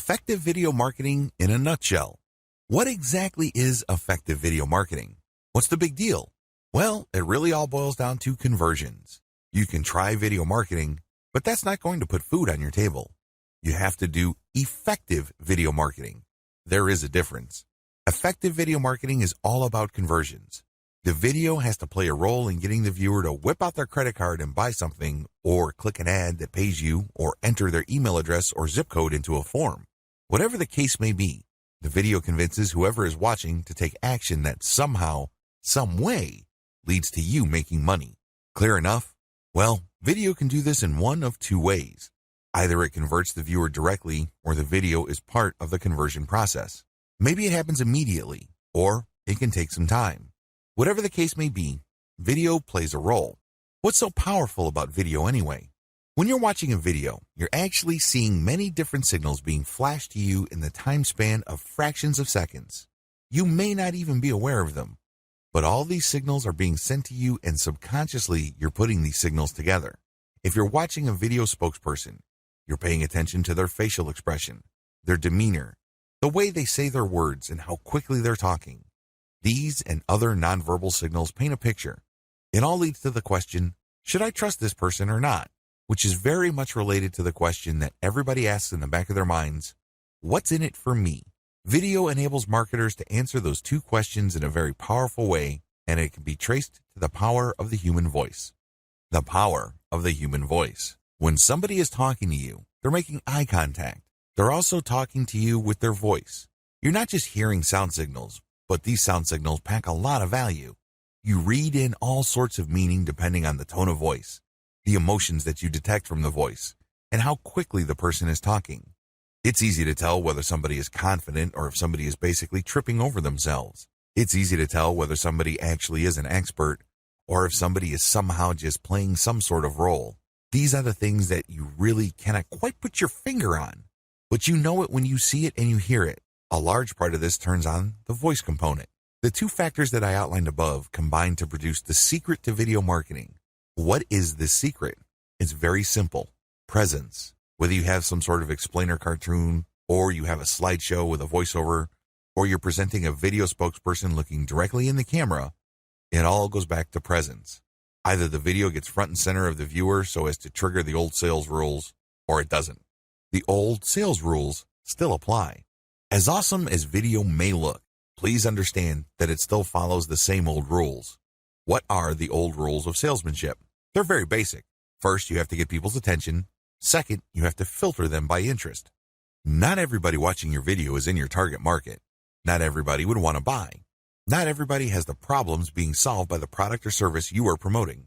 Effective video marketing in a nutshell. What exactly is effective video marketing? What's the big deal? Well, it really all boils down to conversions. You can try video marketing, but that's not going to put food on your table. You have to do effective video marketing. There is a difference. Effective video marketing is all about conversions. The video has to play a role in getting the viewer to whip out their credit card and buy something, or click an ad that pays you, or enter their email address or zip code into a form. Whatever the case may be, the video convinces whoever is watching to take action that somehow, some way, leads to you making money. Clear enough? Well, video can do this in one of two ways. Either it converts the viewer directly, or the video is part of the conversion process. Maybe it happens immediately, or it can take some time. Whatever the case may be, video plays a role. What's so powerful about video anyway? When you're watching a video, you're actually seeing many different signals being flashed to you in the time span of fractions of seconds. You may not even be aware of them, but all these signals are being sent to you, and subconsciously you're putting these signals together. If you're watching a video spokesperson, you're paying attention to their facial expression, their demeanor, the way they say their words, and how quickly they're talking. These and other nonverbal signals paint a picture. It all leads to the question, should I trust this person or not? Which is very much related to the question that everybody asks in the back of their minds, what's in it for me? Video enables marketers to answer those two questions in a very powerful way, and it can be traced to the power of the human voice. The power of the human voice. When somebody is talking to you, they're making eye contact. They're also talking to you with their voice. You're not just hearing sound signals, but these sound signals pack a lot of value. You read in all sorts of meaning depending on the tone of voice, the emotions that you detect from the voice, and how quickly the person is talking. It's easy to tell whether somebody is confident or if somebody is basically tripping over themselves. It's easy to tell whether somebody actually is an expert or if somebody is somehow just playing some sort of role. These are the things that you really cannot quite put your finger on, but you know it when you see it and you hear it. A large part of this turns on the voice component. The two factors that I outlined above combine to produce the secret to video marketing. What is this secret? It's very simple. Presence. Whether you have some sort of explainer cartoon, or you have a slideshow with a voiceover, or you're presenting a video spokesperson looking directly in the camera, it all goes back to presence. Either the video gets front and center of the viewer so as to trigger the old sales rules, or it doesn't. The old sales rules still apply. As awesome as video may look, please understand that it still follows the same old rules. What are the old rules of salesmanship? They're very basic. First, you have to get people's attention. Second, you have to filter them by interest. Not everybody watching your video is in your target market. Not everybody would want to buy. Not everybody has the problems being solved by the product or service you are promoting.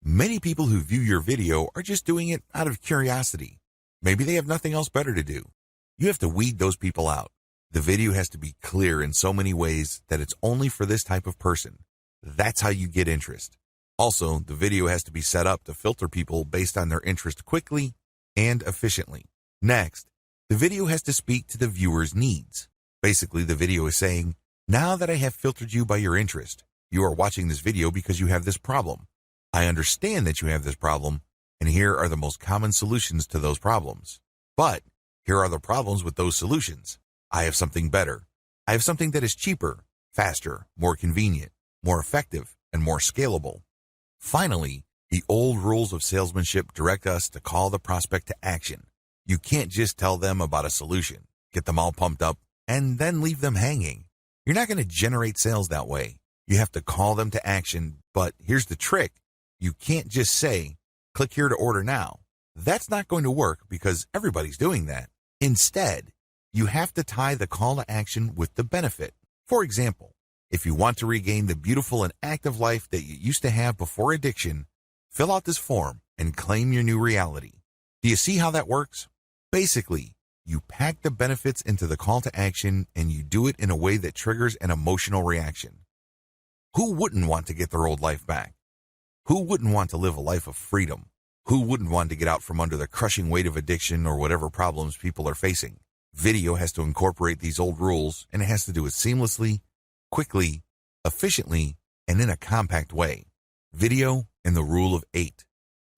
Many people who view your video are just doing it out of curiosity. Maybe they have nothing else better to do. You have to weed those people out. The video has to be clear in so many ways that it's only for this type of person. That's how you get interest. Also, the video has to be set up to filter people based on their interest quickly and efficiently. Next, the video has to speak to the viewer's needs. Basically, the video is saying, now that I have filtered you by your interest, you are watching this video because you have this problem. I understand that you have this problem, and here are the most common solutions to those problems. But here are the problems with those solutions. I have something better. I have something that is cheaper, faster, more convenient, more effective, and more scalable. Finally, the old rules of salesmanship direct us to call the prospect to action. You can't just tell them about a solution, get them all pumped up, and then leave them hanging. You're not going to generate sales that way. You have to call them to action, but here's the trick. You can't just say, click here to order now. That's not going to work because everybody's doing that. Instead, you have to tie the call to action with the benefit. For example, if you want to regain the beautiful and active life that you used to have before addiction, fill out this form and claim your new reality. Do you see how that works? Basically, you pack the benefits into the call to action and you do it in a way that triggers an emotional reaction. Who wouldn't want to get their old life back? Who wouldn't want to live a life of freedom? Who wouldn't want to get out from under the crushing weight of addiction or whatever problems people are facing? Video has to incorporate these old rules, and it has to do it seamlessly, quickly, efficiently, and in a compact way. Video and the rule of 8.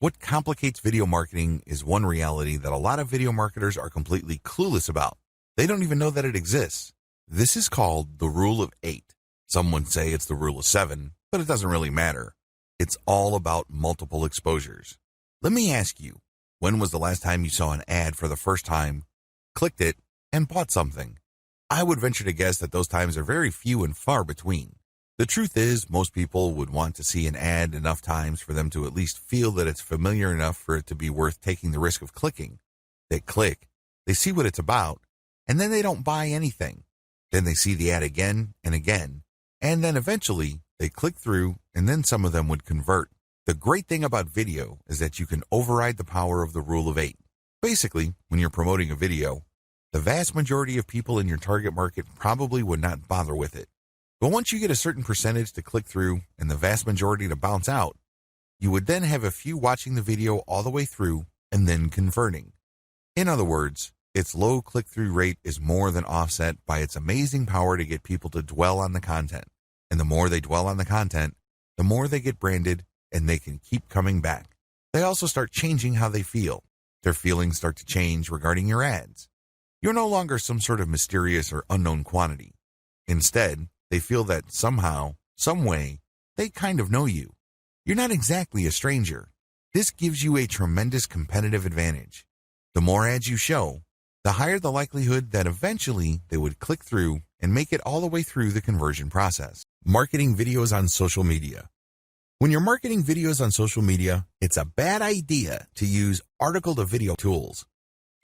What complicates video marketing is one reality that a lot of video marketers are completely clueless about. They don't even know that it exists. This is called the rule of 8. Some would say it's the rule of 7, but it doesn't really matter. It's all about multiple exposures. Let me ask you, when was the last time you saw an ad for the first time, clicked it, and bought something? I would venture to guess that those times are very few and far between. The truth is, most people would want to see an ad enough times for them to at least feel that it's familiar enough for it to be worth taking the risk of clicking. They click, they see what it's about, and then they don't buy anything. Then they see the ad again and again, and then eventually they click through, and then some of them would convert. The great thing about video is that you can override the power of the rule of 8. Basically, when you're promoting a video, the vast majority of people in your target market probably would not bother with it. But once you get a certain percentage to click through and the vast majority to bounce out, you would then have a few watching the video all the way through and then converting. In other words, its low click-through rate is more than offset by its amazing power to get people to dwell on the content. And the more they dwell on the content, the more they get branded and they can keep coming back. They also start changing how they feel. Their feelings start to change regarding your ads. You're no longer some sort of mysterious or unknown quantity. Instead, they feel that somehow, some way, they kind of know you. You're not exactly a stranger. This gives you a tremendous competitive advantage. The more ads you show, the higher the likelihood that eventually they would click through and make it all the way through the conversion process. Marketing videos on social media. When you're marketing videos on social media, it's a bad idea to use article-to-video tools.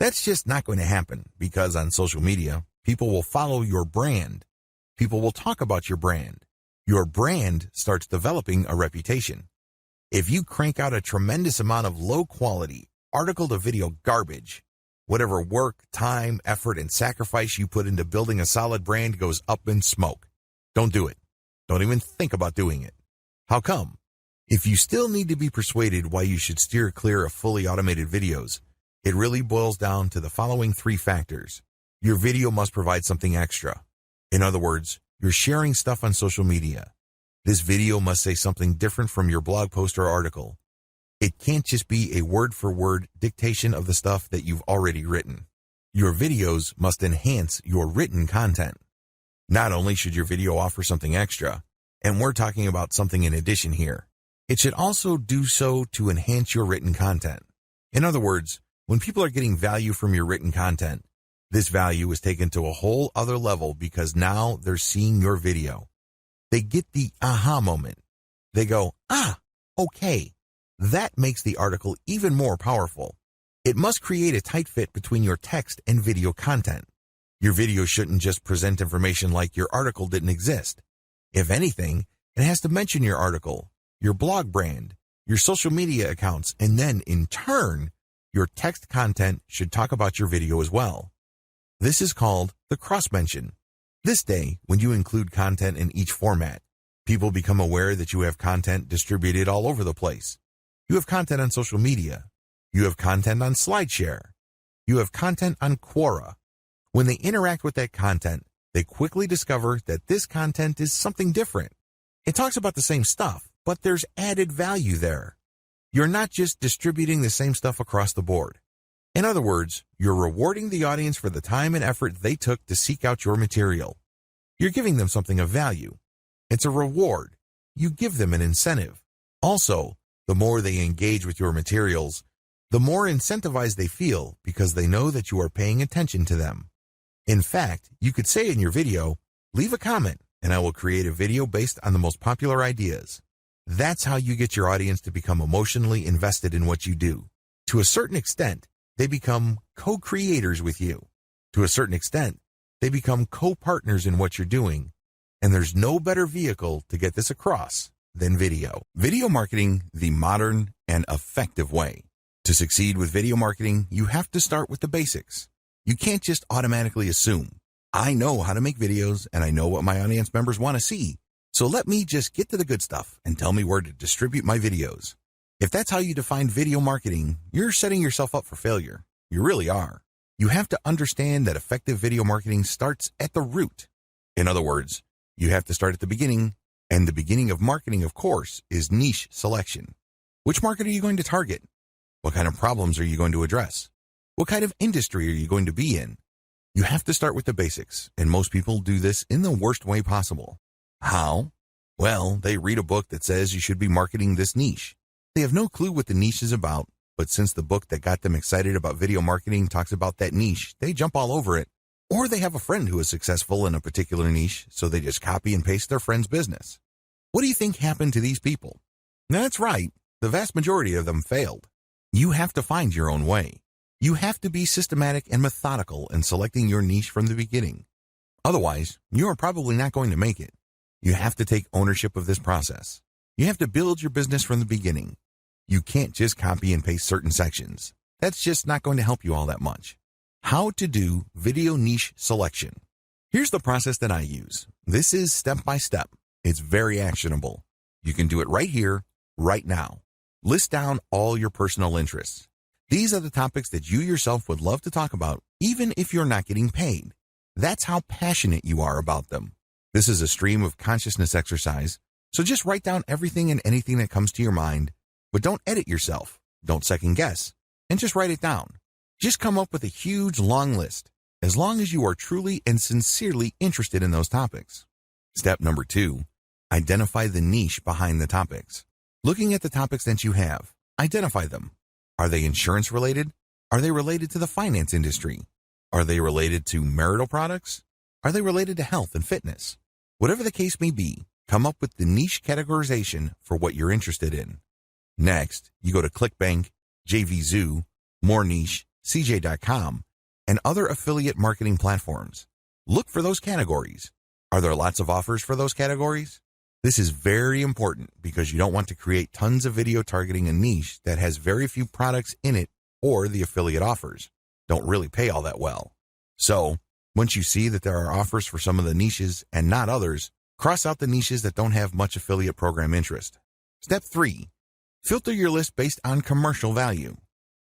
That's just not going to happen because on social media, people will follow your brand. People will talk about your brand. Your brand starts developing a reputation. If you crank out a tremendous amount of low-quality, article-to-video garbage, whatever work, time, effort, and sacrifice you put into building a solid brand goes up in smoke. Don't do it. Don't even think about doing it. How come? If you still need to be persuaded why you should steer clear of fully automated videos, it really boils down to the following 3 factors. Your video must provide something extra. In other words, you're sharing stuff on social media. This video must say something different from your blog post or article. It can't just be a word-for-word dictation of the stuff that you've already written. Your videos must enhance your written content. Not only should your video offer something extra, and we're talking about something in addition here, it should also do so to enhance your written content. In other words, when people are getting value from your written content, this value is taken to a whole other level because now they're seeing your video. They get the aha moment. They go, okay. That makes the article even more powerful. It must create a tight fit between your text and video content. Your video shouldn't just present information like your article didn't exist. If anything, it has to mention your article, your blog brand, your social media accounts, and then, in turn, your text content should talk about your video as well. This is called the cross-mention. This day, when you include content in each format, people become aware that you have content distributed all over the place. You have content on social media. You have content on SlideShare. You have content on Quora. When they interact with that content, they quickly discover that this content is something different. It talks about the same stuff, but there's added value there. You're not just distributing the same stuff across the board. In other words, you're rewarding the audience for the time and effort they took to seek out your material. You're giving them something of value. It's a reward. You give them an incentive. Also, the more they engage with your materials, the more incentivized they feel because they know that you are paying attention to them. In fact, you could say in your video, leave a comment and I will create a video based on the most popular ideas. That's how you get your audience to become emotionally invested in what you do. To a certain extent, they become co-creators with you. To a certain extent, they become co-partners in what you're doing. And there's no better vehicle to get this across than video. Video marketing, the modern and effective way. To succeed with video marketing, you have to start with the basics. You can't just automatically assume, I know how to make videos and I know what my audience members want to see. So let me just get to the good stuff and tell me where to distribute my videos. If that's how you define video marketing, you're setting yourself up for failure. You really are. You have to understand that effective video marketing starts at the root. In other words, you have to start at the beginning, and the beginning of marketing, of course, is niche selection. Which market are you going to target? What kind of problems are you going to address? What kind of industry are you going to be in? You have to start with the basics, and most people do this in the worst way possible. How? Well, they read a book that says you should be marketing this niche. They have no clue what the niche is about, but since the book that got them excited about video marketing talks about that niche, they jump all over it. Or they have a friend who is successful in a particular niche, so they just copy and paste their friend's business. What do you think happened to these people? That's right, the vast majority of them failed. You have to find your own way. You have to be systematic and methodical in selecting your niche from the beginning. Otherwise, you are probably not going to make it. You have to take ownership of this process. You have to build your business from the beginning. You can't just copy and paste certain sections. That's just not going to help you all that much. How to do video niche selection. Here's the process that I use. This is step by step. It's very actionable. You can do it right here, right now. List down all your personal interests. These are the topics that you yourself would love to talk about, even if you're not getting paid. That's how passionate you are about them. This is a stream of consciousness exercise, so just write down everything and anything that comes to your mind, but don't edit yourself, don't second guess, and just write it down. Just come up with a huge long list, as long as you are truly and sincerely interested in those topics. Step number 2, identify the niche behind the topics. Looking at the topics that you have, identify them. Are they insurance related? Are they related to the finance industry? Are they related to marital products? Are they related to health and fitness? Whatever the case may be, come up with the niche categorization for what you're interested in. Next, you go to ClickBank, JVZoo, MoreNiche, CJ.com, and other affiliate marketing platforms. Look for those categories. Are there lots of offers for those categories? This is very important because you don't want to create tons of video targeting a niche that has very few products in it or the affiliate offers don't really pay all that well. So, once you see that there are offers for some of the niches and not others, cross out the niches that don't have much affiliate program interest. Step 3, filter your list based on commercial value.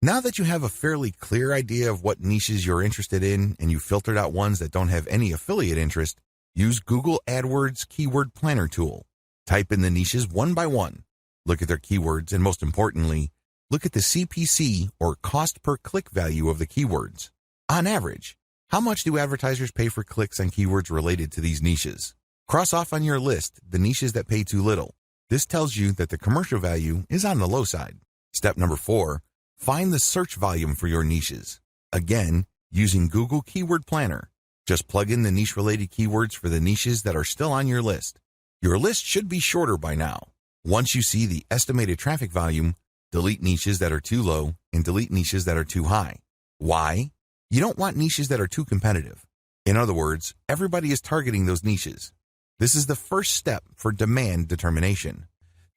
Now that you have a fairly clear idea of what niches you're interested in and you filtered out ones that don't have any affiliate interest, use Google AdWords Keyword Planner tool. Type in the niches one by one. Look at their keywords and most importantly, look at the CPC or cost per click value of the keywords. On average, how much do advertisers pay for clicks on keywords related to these niches? Cross off on your list the niches that pay too little. This tells you that the commercial value is on the low side. Step number 4, find the search volume for your niches. Again, using Google Keyword Planner. Just plug in the niche-related keywords for the niches that are still on your list. Your list should be shorter by now. Once you see the estimated traffic volume, delete niches that are too low and delete niches that are too high. Why? You don't want niches that are too competitive. In other words, everybody is targeting those niches. This is the first step for demand determination.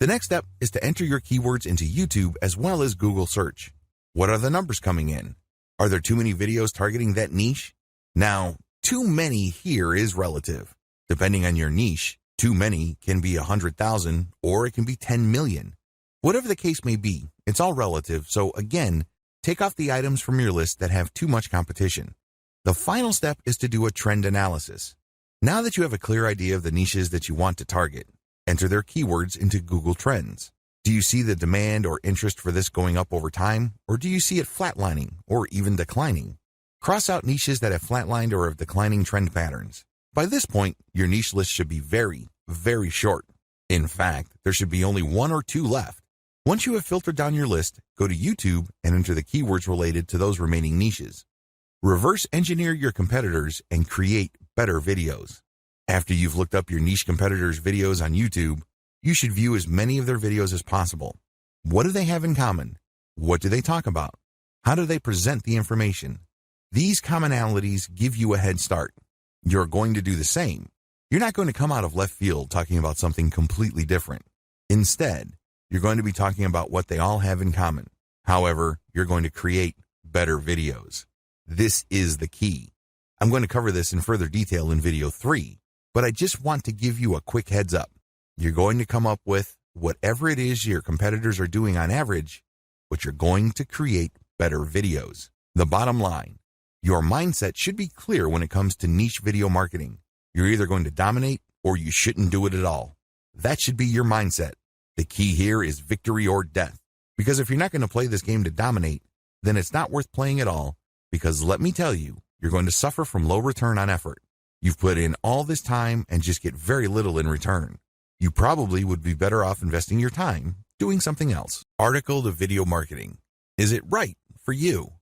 The next step is to enter your keywords into YouTube as well as Google Search. What are the numbers coming in? Are there too many videos targeting that niche? Now, too many here is relative. Depending on your niche, too many can be 100,000 or it can be 10 million. Whatever the case may be, it's all relative, so again, take off the items from your list that have too much competition. The final step is to do a trend analysis. Now that you have a clear idea of the niches that you want to target, enter their keywords into Google Trends. Do you see the demand or interest for this going up over time, or do you see it flatlining or even declining? Cross out niches that have flatlined or have declining trend patterns. By this point, your niche list should be very, very short. In fact, there should be only 1 or 2 left. Once you have filtered down your list, go to YouTube and enter the keywords related to those remaining niches. Reverse engineer your competitors and create better videos. After you've looked up your niche competitors' videos on YouTube, you should view as many of their videos as possible. What do they have in common? What do they talk about? How do they present the information? These commonalities give you a head start. You're going to do the same. You're not going to come out of left field talking about something completely different. Instead, you're going to be talking about what they all have in common. However, you're going to create better videos. This is the key. I'm going to cover this in further detail in video 3, but I just want to give you a quick heads up. You're going to come up with whatever it is your competitors are doing on average, but you're going to create better videos. The bottom line, your mindset should be clear when it comes to niche video marketing. You're either going to dominate or you shouldn't do it at all. That should be your mindset. The key here is victory or death. Because if you're not going to play this game to dominate, then it's not worth playing at all. Because let me tell you, you're going to suffer from low return on effort. You've put in all this time and just get very little in return. You probably would be better off investing your time doing something else. Article to video marketing. Is it right for you?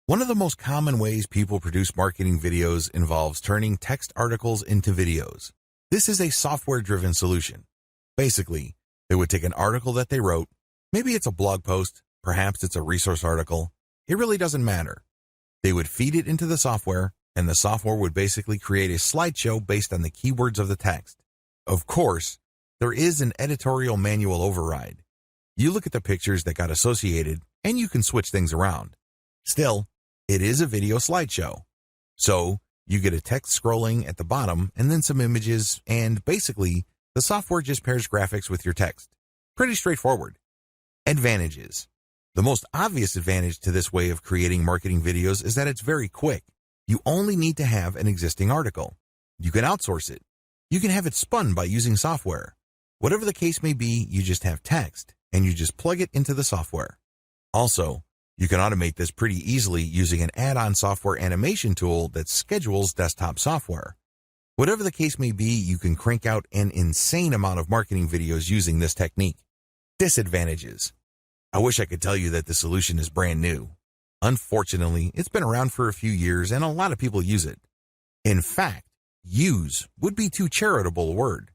One of the most common ways people produce marketing videos involves turning text articles into videos. This is a software-driven solution. Basically, they would take an article that they wrote, maybe it's a blog post, perhaps it's a resource article, it really doesn't matter. They would feed it into the software, and the software would basically create a slideshow based on the keywords of the text. Of course, there is an editorial manual override. You look at the pictures that got associated, and you can switch things around. Still, it is a video slideshow. So, you get a text scrolling at the bottom and then some images, and basically, the software just pairs graphics with your text. Pretty straightforward. Advantages. The most obvious advantage to this way of creating marketing videos is that it's very quick. You only need to have an existing article. You can outsource it. You can have it spun by using software. Whatever the case may be, you just have text, and you just plug it into the software. Also, you can automate this pretty easily using an add-on software animation tool that schedules desktop software. Whatever the case may be, you can crank out an insane amount of marketing videos using this technique. Disadvantages. I wish I could tell you that the solution is brand new. Unfortunately, it's been around for a few years and a lot of people use it. In fact, use would be too charitable a word.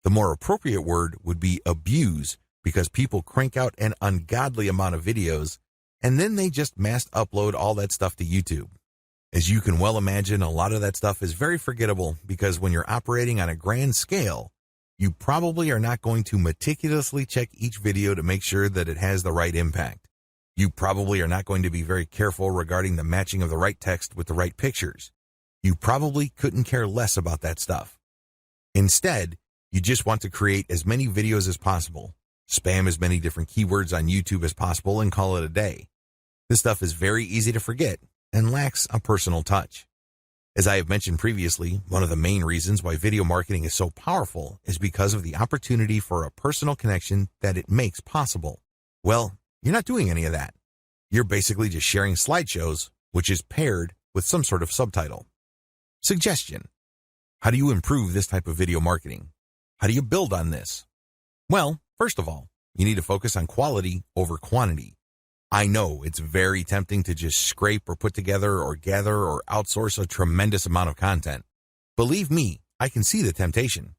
The more appropriate word would be abuse, because people crank out an ungodly amount of videos and then they just mass upload all that stuff to YouTube. As you can well imagine, a lot of that stuff is very forgettable because when you're operating on a grand scale, you probably are not going to meticulously check each video to make sure that it has the right impact. You probably are not going to be very careful regarding the matching of the right text with the right pictures. You probably couldn't care less about that stuff. Instead, you just want to create as many videos as possible, spam as many different keywords on YouTube as possible, and call it a day. This stuff is very easy to forget and lacks a personal touch. As I have mentioned previously, one of the main reasons why video marketing is so powerful is because of the opportunity for a personal connection that it makes possible. Well, you're not doing any of that. You're basically just sharing slideshows, which is paired with some sort of subtitle. Suggestion. How do you improve this type of video marketing? How do you build on this? Well, first of all, you need to focus on quality over quantity. I know it's very tempting to just scrape or put together or gather or outsource a tremendous amount of content. Believe me, I can see the temptation.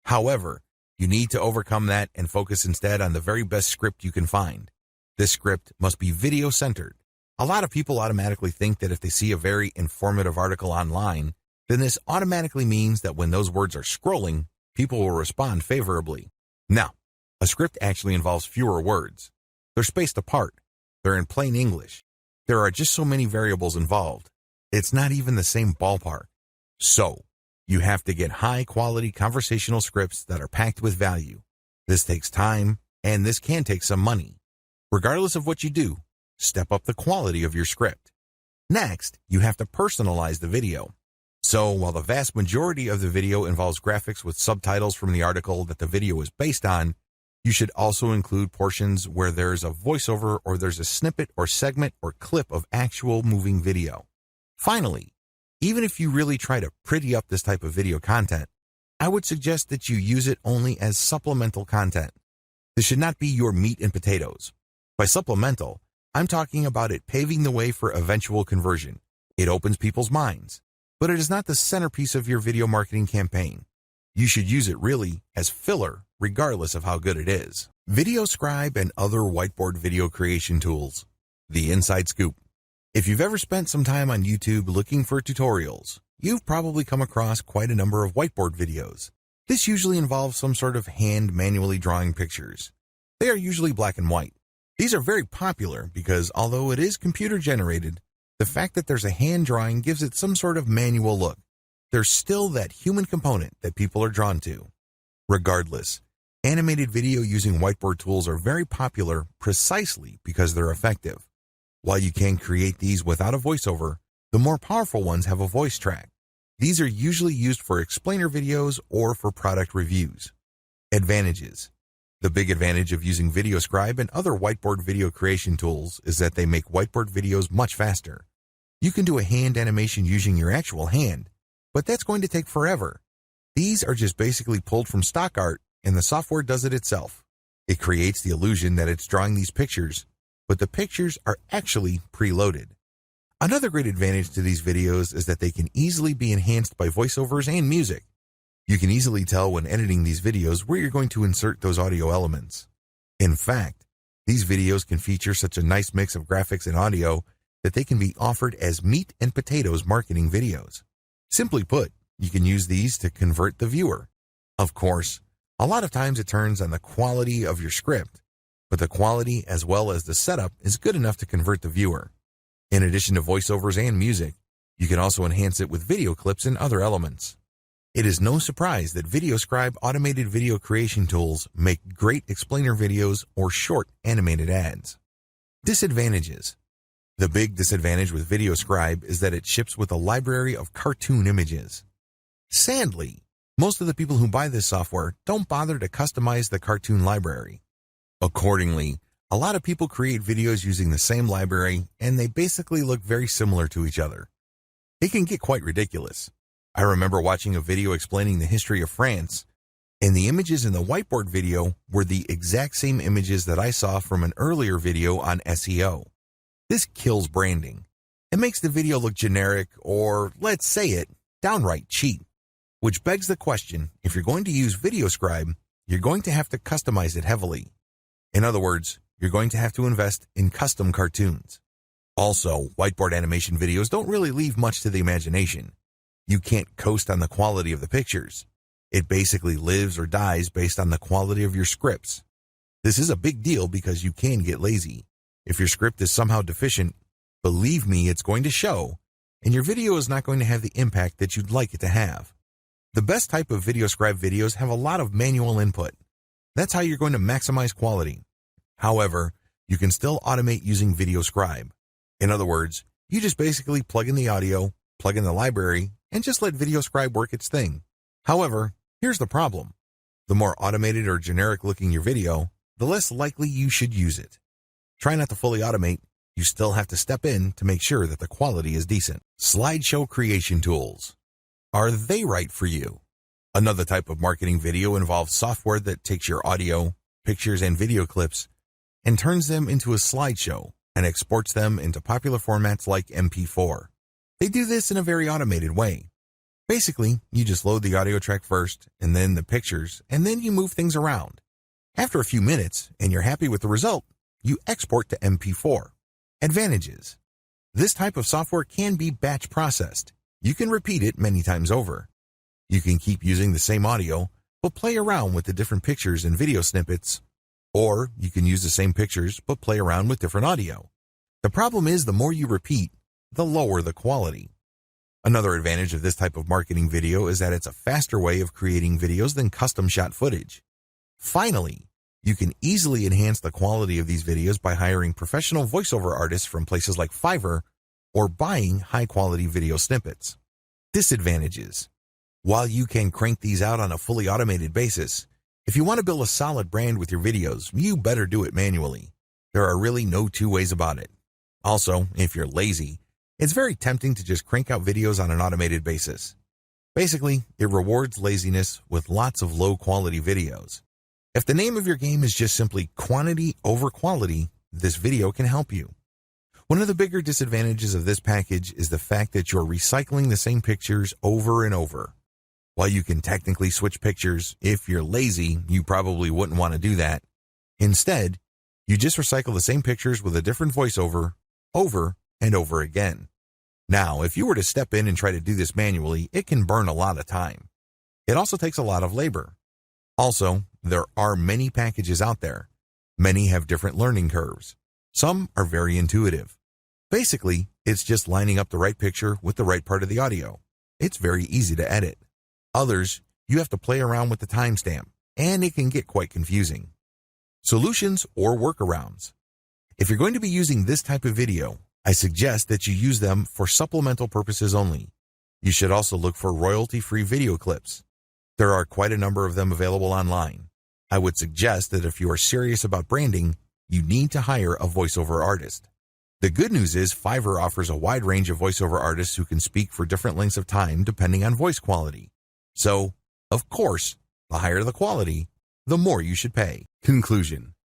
However, you need to overcome that and focus instead on the very best script you can find. This script must be video-centered. A lot of people automatically think that if they see a very informative article online, then this automatically means that when those words are scrolling, people will respond favorably. Now, a script actually involves fewer words. They're spaced apart. They're in plain English. There are just so many variables involved. It's not even the same ballpark. So, you have to get high-quality conversational scripts that are packed with value. This takes time, and this can take some money. Regardless of what you do, step up the quality of your script. Next, you have to personalize the video. So, while the vast majority of the video involves graphics with subtitles from the article that the video is based on, you should also include portions where there's a voiceover or there's a snippet or segment or clip of actual moving video. Finally, even if you really try to pretty up this type of video content, I would suggest that you use it only as supplemental content. This should not be your meat and potatoes. By supplemental, I'm talking about it paving the way for eventual conversion. It opens people's minds, but it is not the centerpiece of your video marketing campaign. You should use it really as filler, regardless of how good it is. VideoScribe and other whiteboard video creation tools. The inside scoop. If you've ever spent some time on YouTube looking for tutorials, you've probably come across quite a number of whiteboard videos. This usually involves some sort of hand manually drawing pictures. They are usually black and white. These are very popular because although it is computer generated, the fact that there's a hand drawing gives it some sort of manual look. There's still that human component that people are drawn to. Regardless, animated video using whiteboard tools are very popular precisely because they're effective. While you can create these without a voiceover, the more powerful ones have a voice track. These are usually used for explainer videos or for product reviews. Advantages. The big advantage of using VideoScribe and other whiteboard video creation tools is that they make whiteboard videos much faster. You can do a hand animation using your actual hand, but that's going to take forever. These are just basically pulled from stock art, and the software does it itself. It creates the illusion that it's drawing these pictures, but the pictures are actually preloaded. Another great advantage to these videos is that they can easily be enhanced by voiceovers and music. You can easily tell when editing these videos where you're going to insert those audio elements. In fact, these videos can feature such a nice mix of graphics and audio that they can be offered as meat and potatoes marketing videos. Simply put, you can use these to convert the viewer. Of course, a lot of times it turns on the quality of your script, but the quality as well as the setup is good enough to convert the viewer. In addition to voiceovers and music, you can also enhance it with video clips and other elements. It is no surprise that VideoScribe automated video creation tools make great explainer videos or short animated ads. Disadvantages. The big disadvantage with VideoScribe is that it ships with a library of cartoon images. Sadly, most of the people who buy this software don't bother to customize the cartoon library. Accordingly, a lot of people create videos using the same library, and they basically look very similar to each other. It can get quite ridiculous. I remember watching a video explaining the history of France, and the images in the whiteboard video were the exact same images that I saw from an earlier video on SEO. This kills branding. It makes the video look generic or, let's say it, downright cheap. Which begs the question, if you're going to use VideoScribe, you're going to have to customize it heavily. In other words, you're going to have to invest in custom cartoons. Also, whiteboard animation videos don't really leave much to the imagination. You can't coast on the quality of the pictures. It basically lives or dies based on the quality of your scripts. This is a big deal because you can get lazy. If your script is somehow deficient, believe me, it's going to show, and your video is not going to have the impact that you'd like it to have. The best type of VideoScribe videos have a lot of manual input. That's how you're going to maximize quality. However, you can still automate using VideoScribe. In other words, you just basically plug in the audio, plug in the library, and just let VideoScribe work its thing. However, here's the problem. The more automated or generic looking your video, the less likely you should use it. Try not to fully automate. You still have to step in to make sure that the quality is decent. Slideshow creation tools. Are they right for you? Another type of marketing video involves software that takes your audio, pictures, and video clips and turns them into a slideshow and exports them into popular formats like MP4. They do this in a very automated way. Basically, you just load the audio track first, and then the pictures, and then you move things around. After a few minutes, and you're happy with the result, you export to MP4. Advantages. This type of software can be batch processed. You can repeat it many times over. You can keep using the same audio, but play around with the different pictures and video snippets. Or you can use the same pictures, but play around with different audio. The problem is the more you repeat, the lower the quality. Another advantage of this type of marketing video is that it's a faster way of creating videos than custom shot footage. Finally, you can easily enhance the quality of these videos by hiring professional voiceover artists from places like Fiverr or buying high-quality video snippets. Disadvantages. While you can crank these out on a fully automated basis, if you want to build a solid brand with your videos, you better do it manually. There are really no two ways about it. Also, if you're lazy, it's very tempting to just crank out videos on an automated basis. Basically, it rewards laziness with lots of low-quality videos. If the name of your game is just simply quantity over quality, this video can help you. One of the bigger disadvantages of this package is the fact that you're recycling the same pictures over and over. While you can technically switch pictures, if you're lazy, you probably wouldn't want to do that. Instead, you just recycle the same pictures with a different voiceover over and over again. Now, if you were to step in and try to do this manually, it can burn a lot of time. It also takes a lot of labor. Also, there are many packages out there. Many have different learning curves. Some are very intuitive. Basically, it's just lining up the right picture with the right part of the audio. It's very easy to edit. Others, you have to play around with the timestamp, and it can get quite confusing. Solutions or workarounds. If you're going to be using this type of video, I suggest that you use them for supplemental purposes only. You should also look for royalty-free video clips. There are quite a number of them available online. I would suggest that if you are serious about branding, you need to hire a voiceover artist. The good news is Fiverr offers a wide range of voiceover artists who can speak for different lengths of time depending on voice quality. So, of course, the higher the quality, the more you should pay. Conclusion.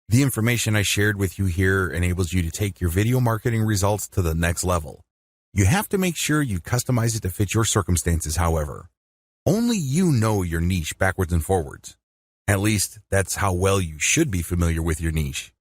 The information I shared with you here enables you to take your video marketing results to the next level. You have to make sure you customize it to fit your circumstances, however. Only you know your niche backwards and forwards. At least, that's how well you should be familiar with your niche.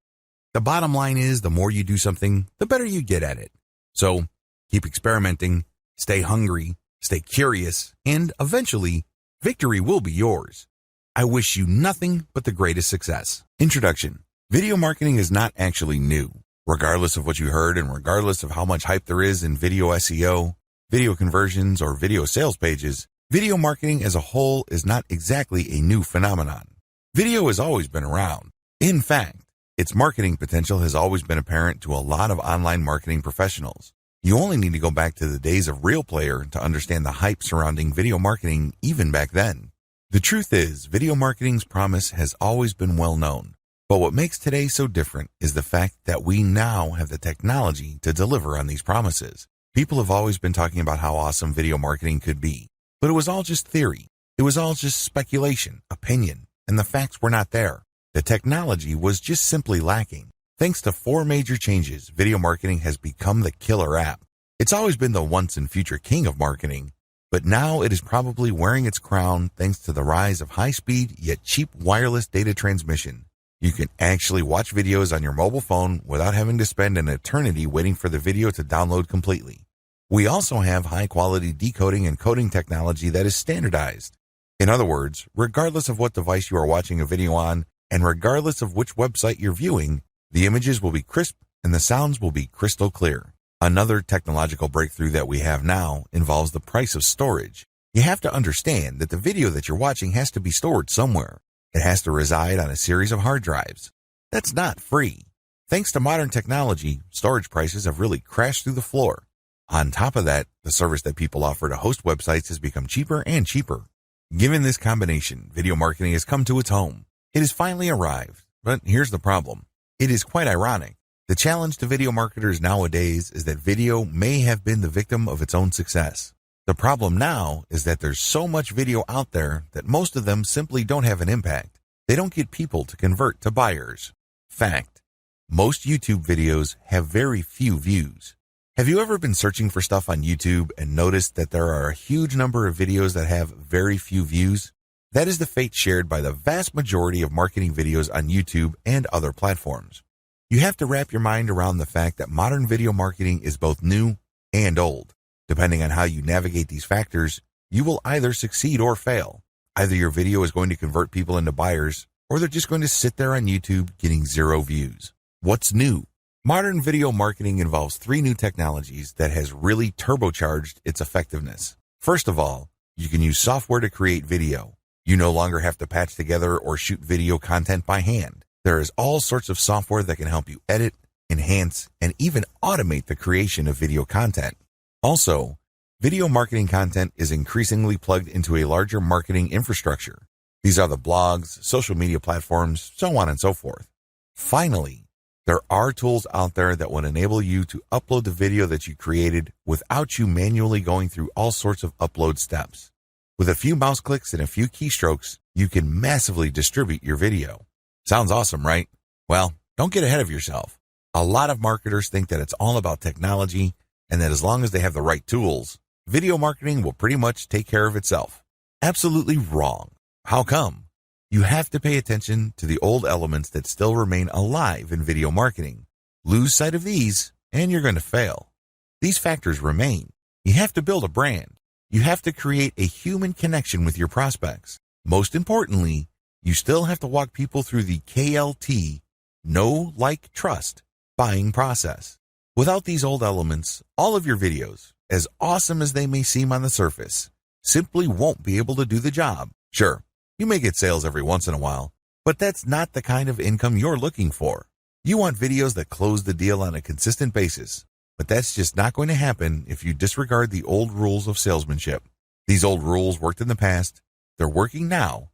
The bottom line is, the more you do something, the better you get at it. So, keep experimenting, stay hungry, stay curious, and eventually, victory will be yours. I wish you nothing but the greatest success. Introduction. Video marketing is not actually new. Regardless of what you heard and regardless of how much hype there is in video SEO, video conversions, or video sales pages, video marketing as a whole is not exactly a new phenomenon. Video has always been around. In fact, its marketing potential has always been apparent to a lot of online marketing professionals. You only need to go back to the days of Real Player to understand the hype surrounding video marketing even back then. The truth is, video marketing's promise has always been well known. But what makes today so different is the fact that we now have the technology to deliver on these promises. People have always been talking about how awesome video marketing could be, but it was all just theory. It was all just speculation, opinion, and the facts were not there. The technology was just simply lacking. Thanks to 4 major changes, video marketing has become the killer app. It's always been the once and future king of marketing, but now it is probably wearing its crown thanks to the rise of high-speed yet cheap wireless data transmission. You can actually watch videos on your mobile phone without having to spend an eternity waiting for the video to download completely. We also have high-quality decoding and coding technology that is standardized. In other words, regardless of what device you are watching a video on, and regardless of which website you're viewing, the images will be crisp and the sounds will be crystal clear. Another technological breakthrough that we have now involves the price of storage. You have to understand that the video that you're watching has to be stored somewhere. It has to reside on a series of hard drives. That's not free. Thanks to modern technology, storage prices have really crashed through the floor. On top of that, the service that people offer to host websites has become cheaper and cheaper. Given this combination, video marketing has come to its home. It has finally arrived, but here's the problem. It is quite ironic. The challenge to video marketers nowadays is that video may have been the victim of its own success. The problem now is that there's so much video out there that most of them simply don't have an impact. They don't get people to convert to buyers. Fact. Most YouTube videos have very few views. Have you ever been searching for stuff on YouTube and noticed that there are a huge number of videos that have very few views? That is the fate shared by the vast majority of marketing videos on YouTube and other platforms. You have to wrap your mind around the fact that modern video marketing is both new and old. Depending on how you navigate these factors, you will either succeed or fail. Either your video is going to convert people into buyers, or they're just going to sit there on YouTube getting 0 views. What's new? Modern video marketing involves 3 new technologies that has really turbocharged its effectiveness. First of all, you can use software to create video. You no longer have to patch together or shoot video content by hand. There is all sorts of software that can help you edit, enhance, and even automate the creation of video content. Also, video marketing content is increasingly plugged into a larger marketing infrastructure. These are the blogs, social media platforms, so on and so forth. Finally, there are tools out there that will enable you to upload the video that you created without you manually going through all sorts of upload steps. With a few mouse clicks and a few keystrokes, you can massively distribute your video. Sounds awesome, right? Well, don't get ahead of yourself. A lot of marketers think that it's all about technology and that as long as they have the right tools, video marketing will pretty much take care of itself. Absolutely wrong. How come? You have to pay attention to the old elements that still remain alive in video marketing. Lose sight of these, and you're going to fail. These factors remain. You have to build a brand. You have to create a human connection with your prospects. Most importantly, you still have to walk people through the KLT, know, like, trust, buying process. Without these old elements, all of your videos, as awesome as they may seem on the surface, simply won't be able to do the job. Sure, you may get sales every once in a while, but that's not the kind of income you're looking for. You want videos that close the deal on a consistent basis, but that's just not going to happen if you disregard the old rules of salesmanship. These old rules worked in the past, they're working now,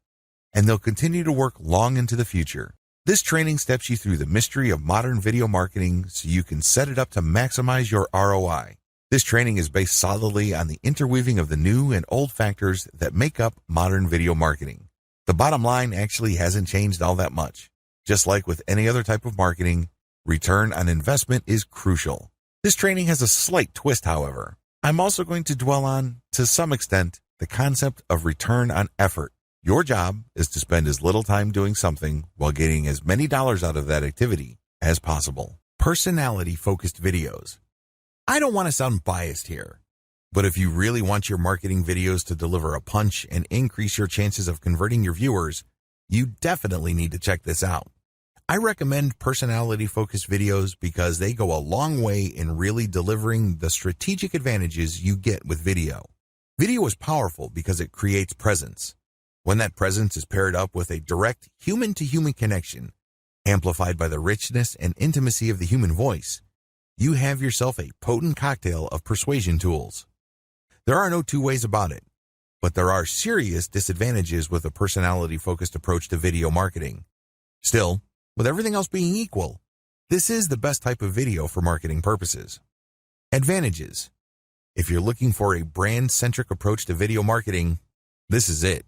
and they'll continue to work long into the future. This training steps you through the mystery of modern video marketing so you can set it up to maximize your ROI. This training is based solidly on the interweaving of the new and old factors that make up modern video marketing. The bottom line actually hasn't changed all that much. Just like with any other type of marketing, return on investment is crucial. This training has a slight twist, however. I'm also going to dwell on, to some extent, the concept of return on effort. Your job is to spend as little time doing something while getting as many dollars out of that activity as possible. Personality-focused videos. I don't want to sound biased here, but if you really want your marketing videos to deliver a punch and increase your chances of converting your viewers, you definitely need to check this out. I recommend personality-focused videos because they go a long way in really delivering the strategic advantages you get with video. Video is powerful because it creates presence. When that presence is paired up with a direct human-to-human connection, amplified by the richness and intimacy of the human voice, you have yourself a potent cocktail of persuasion tools. There are no two ways about it, but there are serious disadvantages with a personality-focused approach to video marketing. Still, with everything else being equal, this is the best type of video for marketing purposes. Advantages. If you're looking for a brand-centric approach to video marketing, this is it.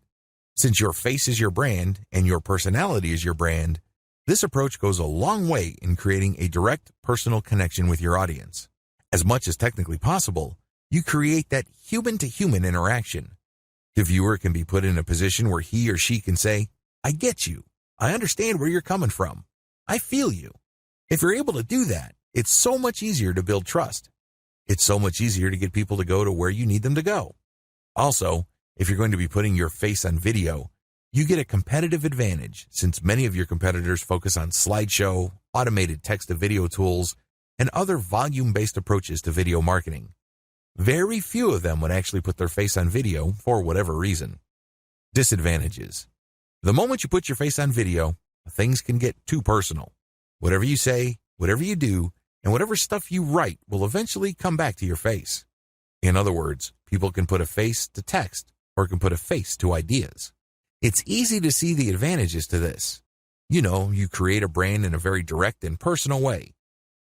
Since your face is your brand and your personality is your brand, this approach goes a long way in creating a direct personal connection with your audience. As much as technically possible, you create that human-to-human interaction. The viewer can be put in a position where he or she can say, "I get you. I understand where you're coming from. I feel you." If you're able to do that, it's so much easier to build trust. It's so much easier to get people to go to where you need them to go. Also, if you're going to be putting your face on video, you get a competitive advantage since many of your competitors focus on slideshow, automated text-to-video tools, and other volume-based approaches to video marketing. Very few of them would actually put their face on video for whatever reason. Disadvantages. The moment you put your face on video, things can get too personal. Whatever you say, whatever you do, and whatever stuff you write will eventually come back to your face. In other words, people can put a face to text or can put a face to ideas. It's easy to see the advantages to this. You create a brand in a very direct and personal way.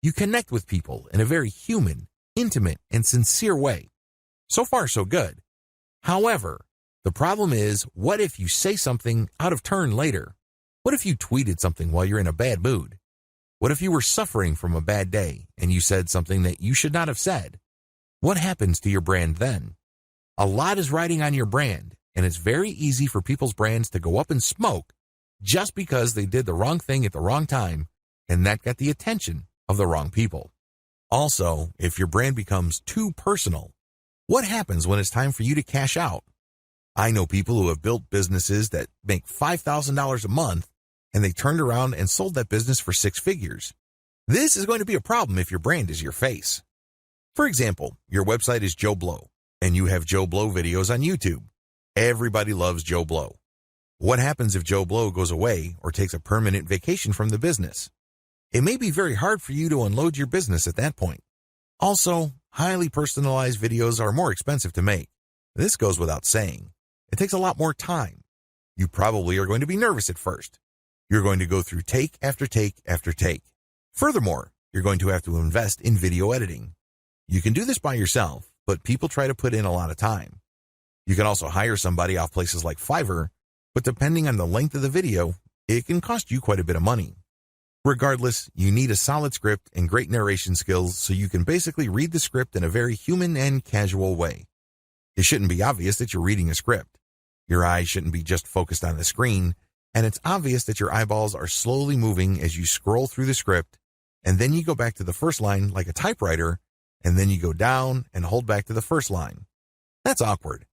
You connect with people in a very human, intimate, and sincere way. So far, so good. However, the problem is, what if you say something out of turn later? What if you tweeted something while you're in a bad mood? What if you were suffering from a bad day and you said something that you should not have said? What happens to your brand then? A lot is riding on your brand, and it's very easy for people's brands to go up in smoke just because they did the wrong thing at the wrong time, and that got the attention of the wrong people. Also, if your brand becomes too personal, what happens when it's time for you to cash out? I know people who have built businesses that make $5,000 a month, and they turned around and sold that business for 6 figures. This is going to be a problem if your brand is your face. For example, your website is Joe Blow, and you have Joe Blow videos on YouTube. Everybody loves Joe Blow. What happens if Joe Blow goes away or takes a permanent vacation from the business? It may be very hard for you to unload your business at that point. Also, highly personalized videos are more expensive to make. This goes without saying. It takes a lot more time. You probably are going to be nervous at first. You're going to go through take after take after take. Furthermore, you're going to have to invest in video editing. You can do this by yourself, but people try to put in a lot of time. You can also hire somebody off places like Fiverr, but depending on the length of the video, it can cost you quite a bit of money. Regardless, you need a solid script and great narration skills so you can basically read the script in a very human and casual way. It shouldn't be obvious that you're reading a script. Your eyes shouldn't be just focused on the screen, and it's obvious that your eyeballs are slowly moving as you scroll through the script, and then you go back to the first line like a typewriter, and then you go down and hold back to the first line. That's awkward.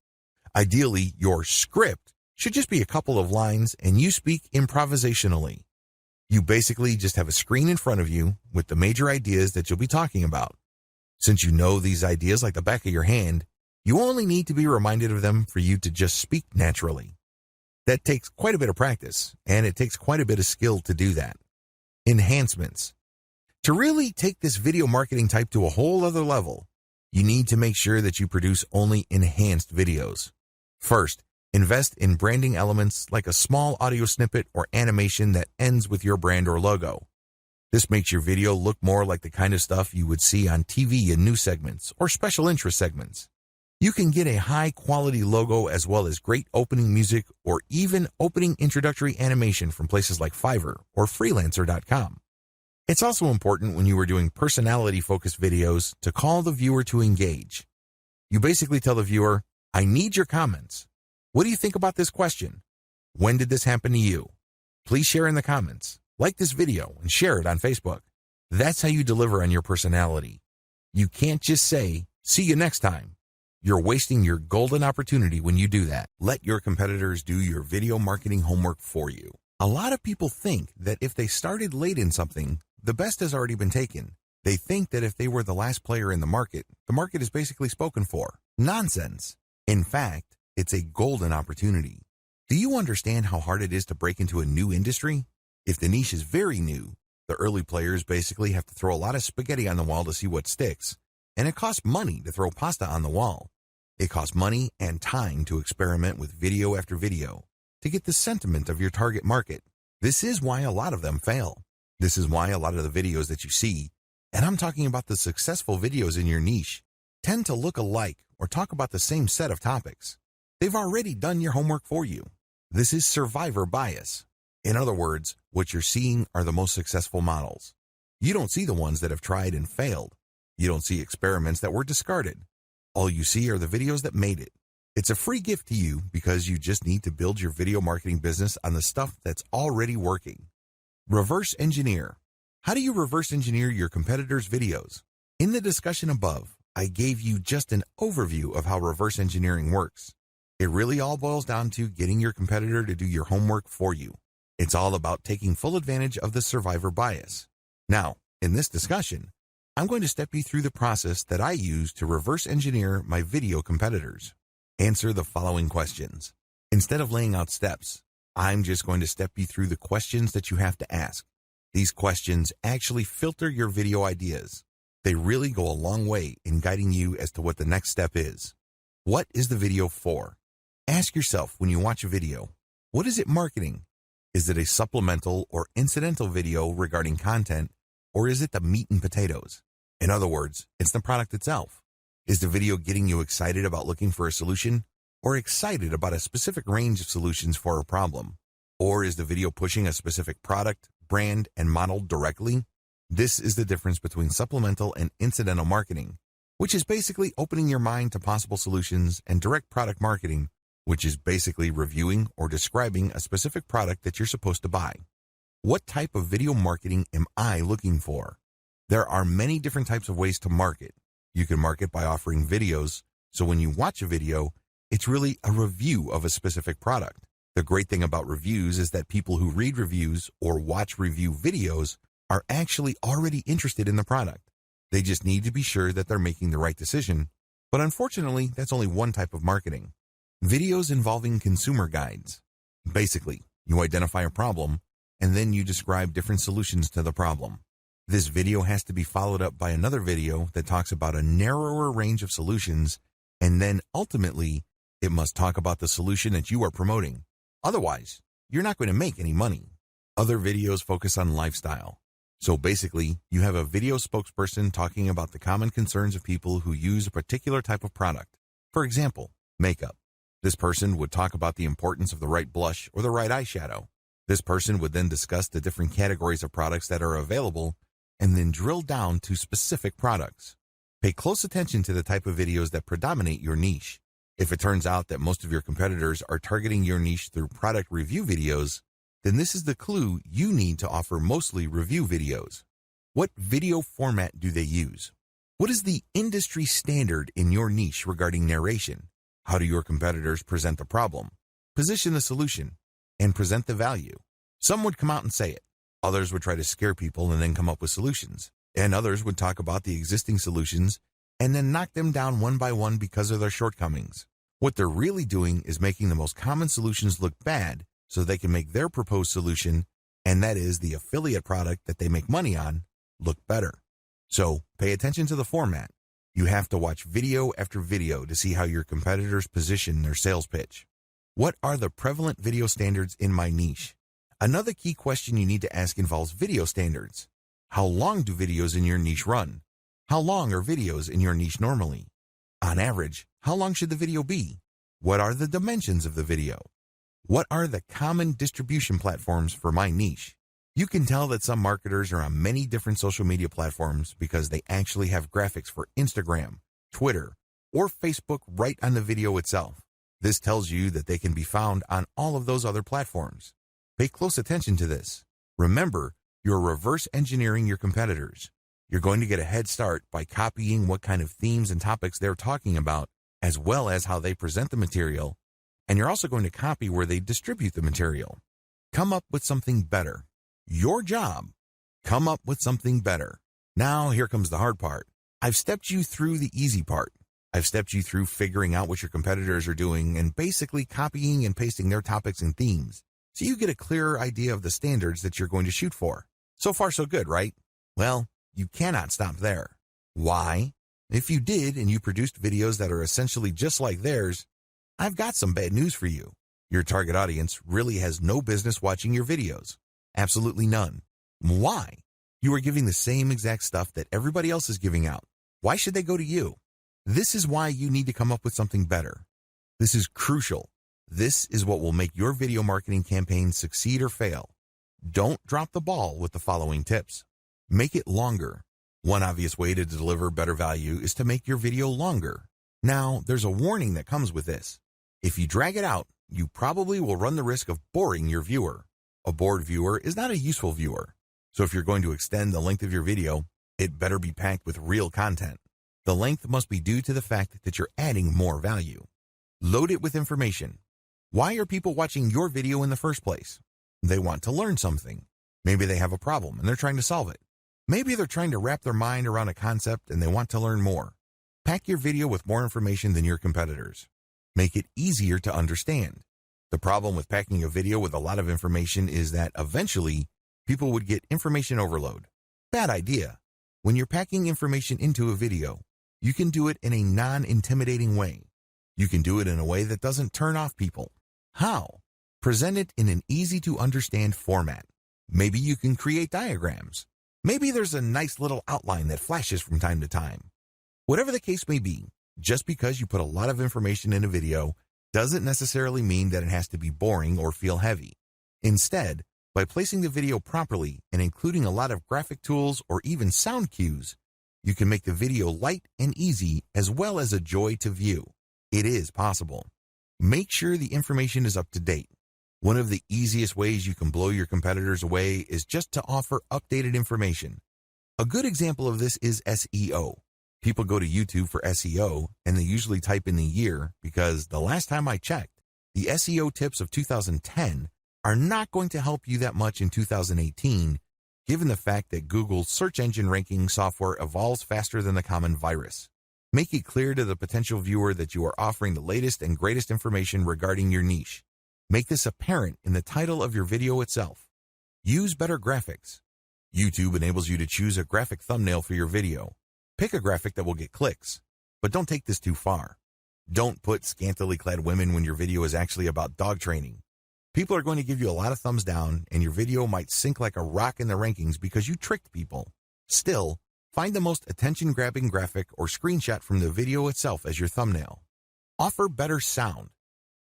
Ideally, your script should just be a couple of lines and you speak improvisationally. You basically just have a screen in front of you with the major ideas that you'll be talking about. Since you know these ideas like the back of your hand, you only need to be reminded of them for you to just speak naturally. That takes quite a bit of practice, and it takes quite a bit of skill to do that. Enhancements. To really take this video marketing type to a whole other level, you need to make sure that you produce only enhanced videos. First, Invest in branding elements like a small audio snippet or animation that ends with your brand or logo. This makes your video look more like the kind of stuff you would see on TV in news segments or special interest segments. You can get a high-quality logo as well as great opening music or even opening introductory animation from places like Fiverr or Freelancer.com. It's also important when you are doing personality-focused videos to call the viewer to engage. You basically tell the viewer, I need your comments. What do you think about this question? When did this happen to you? Please share in the comments, like this video, and share it on Facebook. That's how you deliver on your personality. You can't just say, see you next time. You're wasting your golden opportunity when you do that. Let your competitors do your video marketing homework for you. A lot of people think that if they started late in something, the best has already been taken. They think that if they were the last player in the market is basically spoken for. Nonsense. In fact, it's a golden opportunity. Do you understand how hard it is to break into a new industry? If the niche is very new, the early players basically have to throw a lot of spaghetti on the wall to see what sticks. And it costs money to throw pasta on the wall. It costs money and time to experiment with video after video to get the sentiment of your target market. This is why a lot of them fail. This is why a lot of the videos that you see, and I'm talking about the successful videos in your niche, tend to look alike or talk about the same set of topics. They've already done your homework for you. This is survivor bias. In other words, what you're seeing are the most successful models. You don't see the ones that have tried and failed. You don't see experiments that were discarded. All you see are the videos that made it. It's a free gift to you because you just need to build your video marketing business on the stuff that's already working. Reverse engineer. How do you reverse engineer your competitors' videos? In the discussion above, I gave you just an overview of how reverse engineering works. It really all boils down to getting your competitor to do your homework for you. It's all about taking full advantage of the survivor bias. Now, in this discussion, I'm going to step you through the process that I use to reverse engineer my video competitors. Answer the following questions. Instead of laying out steps, I'm just going to step you through the questions that you have to ask. These questions actually filter your video ideas. They really go a long way in guiding you as to what the next step is. What is the video for? Ask yourself when you watch a video, what is it marketing? Is it a supplemental or incidental video regarding content, or is it the meat and potatoes? In other words, it's the product itself. Is the video getting you excited about looking for a solution, or excited about a specific range of solutions for a problem? Or is the video pushing a specific product, brand, and model directly? This is the difference between supplemental and incidental marketing, which is basically opening your mind to possible solutions, and direct product marketing, which is basically reviewing or describing a specific product that you're supposed to buy. What type of video marketing am I looking for? There are many different types of ways to market. You can market by offering videos, so when you watch a video, it's really a review of a specific product. The great thing about reviews is that people who read reviews or watch review videos are actually already interested in the product. They just need to be sure that they're making the right decision. But unfortunately, that's only one type of marketing. Videos involving consumer guides. Basically, you identify a problem, and then you describe different solutions to the problem. This video has to be followed up by another video that talks about a narrower range of solutions, and then ultimately, it must talk about the solution that you are promoting. Otherwise, you're not going to make any money. Other videos focus on lifestyle. So basically, you have a video spokesperson talking about the common concerns of people who use a particular type of product. For example, makeup. This person would talk about the importance of the right blush or the right eyeshadow. This person would then discuss the different categories of products that are available and then drill down to specific products. Pay close attention to the type of videos that predominate your niche. If it turns out that most of your competitors are targeting your niche through product review videos, then this is the clue you need to offer mostly review videos. What video format do they use? What is the industry standard in your niche regarding narration? How do your competitors present the problem, position the solution, and present the value? Some would come out and say it. Others would try to scare people and then come up with solutions. And others would talk about the existing solutions and then knock them down one by one because of their shortcomings. What they're really doing is making the most common solutions look bad so they can make their proposed solution, and that is the affiliate product that they make money on, look better. So pay attention to the format. You have to watch video after video to see how your competitors position their sales pitch. What are the prevalent video standards in my niche? Another key question you need to ask involves video standards. How long do videos in your niche run? How long are videos in your niche normally? On average, how long should the video be? What are the dimensions of the video? What are the common distribution platforms for my niche? You can tell that some marketers are on many different social media platforms because they actually have graphics for Instagram, Twitter, or Facebook right on the video itself. This tells you that they can be found on all of those other platforms. Pay close attention to this. Remember, you're reverse engineering your competitors. You're going to get a head start by copying what kind of themes and topics they're talking about, as well as how they present the material, and you're also going to copy where they distribute the material. Come up with something better. Your job. Come up with something better. Now, here comes the hard part. I've stepped you through the easy part. I've stepped you through figuring out what your competitors are doing and basically copying and pasting their topics and themes, so you get a clearer idea of the standards that you're going to shoot for. So far, so good, right? Well, you cannot stop there. Why? If you did and you produced videos that are essentially just like theirs, I've got some bad news for you. Your target audience really has no business watching your videos. Absolutely none. Why? You are giving the same exact stuff that everybody else is giving out. Why should they go to you? This is why you need to come up with something better. This is crucial. This is what will make your video marketing campaign succeed or fail. Don't drop the ball with the following tips. Make it longer. One obvious way to deliver better value is to make your video longer. Now, there's a warning that comes with this. If you drag it out, you probably will run the risk of boring your viewer. A bored viewer is not a useful viewer. So if you're going to extend the length of your video, it better be packed with real content. The length must be due to the fact that you're adding more value. Load it with information. Why are people watching your video in the first place? They want to learn something. Maybe they have a problem and they're trying to solve it. Maybe they're trying to wrap their mind around a concept and they want to learn more. Pack your video with more information than your competitors. Make it easier to understand. The problem with packing a video with a lot of information is that eventually people would get information overload. Bad idea. When you're packing information into a video, you can do it in a non-intimidating way. You can do it in a way that doesn't turn off people. How? Present it in an easy-to-understand format. Maybe you can create diagrams. Maybe there's a nice little outline that flashes from time to time. Whatever the case may be, just because you put a lot of information in a video doesn't necessarily mean that it has to be boring or feel heavy. Instead, by placing the video properly and including a lot of graphic tools or even sound cues, you can make the video light and easy as well as a joy to view. It is possible. Make sure the information is up to date. One of the easiest ways you can blow your competitors away is just to offer updated information. A good example of this is SEO. People go to YouTube for SEO and they usually type in the year because the last time I checked, the SEO tips of 2010 are not going to help you that much in 2018, given the fact that Google's search engine ranking software evolves faster than the common virus. Make it clear to the potential viewer that you are offering the latest and greatest information regarding your niche. Make this apparent in the title of your video itself. Use better graphics. YouTube enables you to choose a graphic thumbnail for your video. Pick a graphic that will get clicks, but don't take this too far. Don't put scantily clad women when your video is actually about dog training. People are going to give you a lot of thumbs down, and your video might sink like a rock in the rankings because you tricked people. Still, find the most attention-grabbing graphic or screenshot from the video itself as your thumbnail. Offer better sound.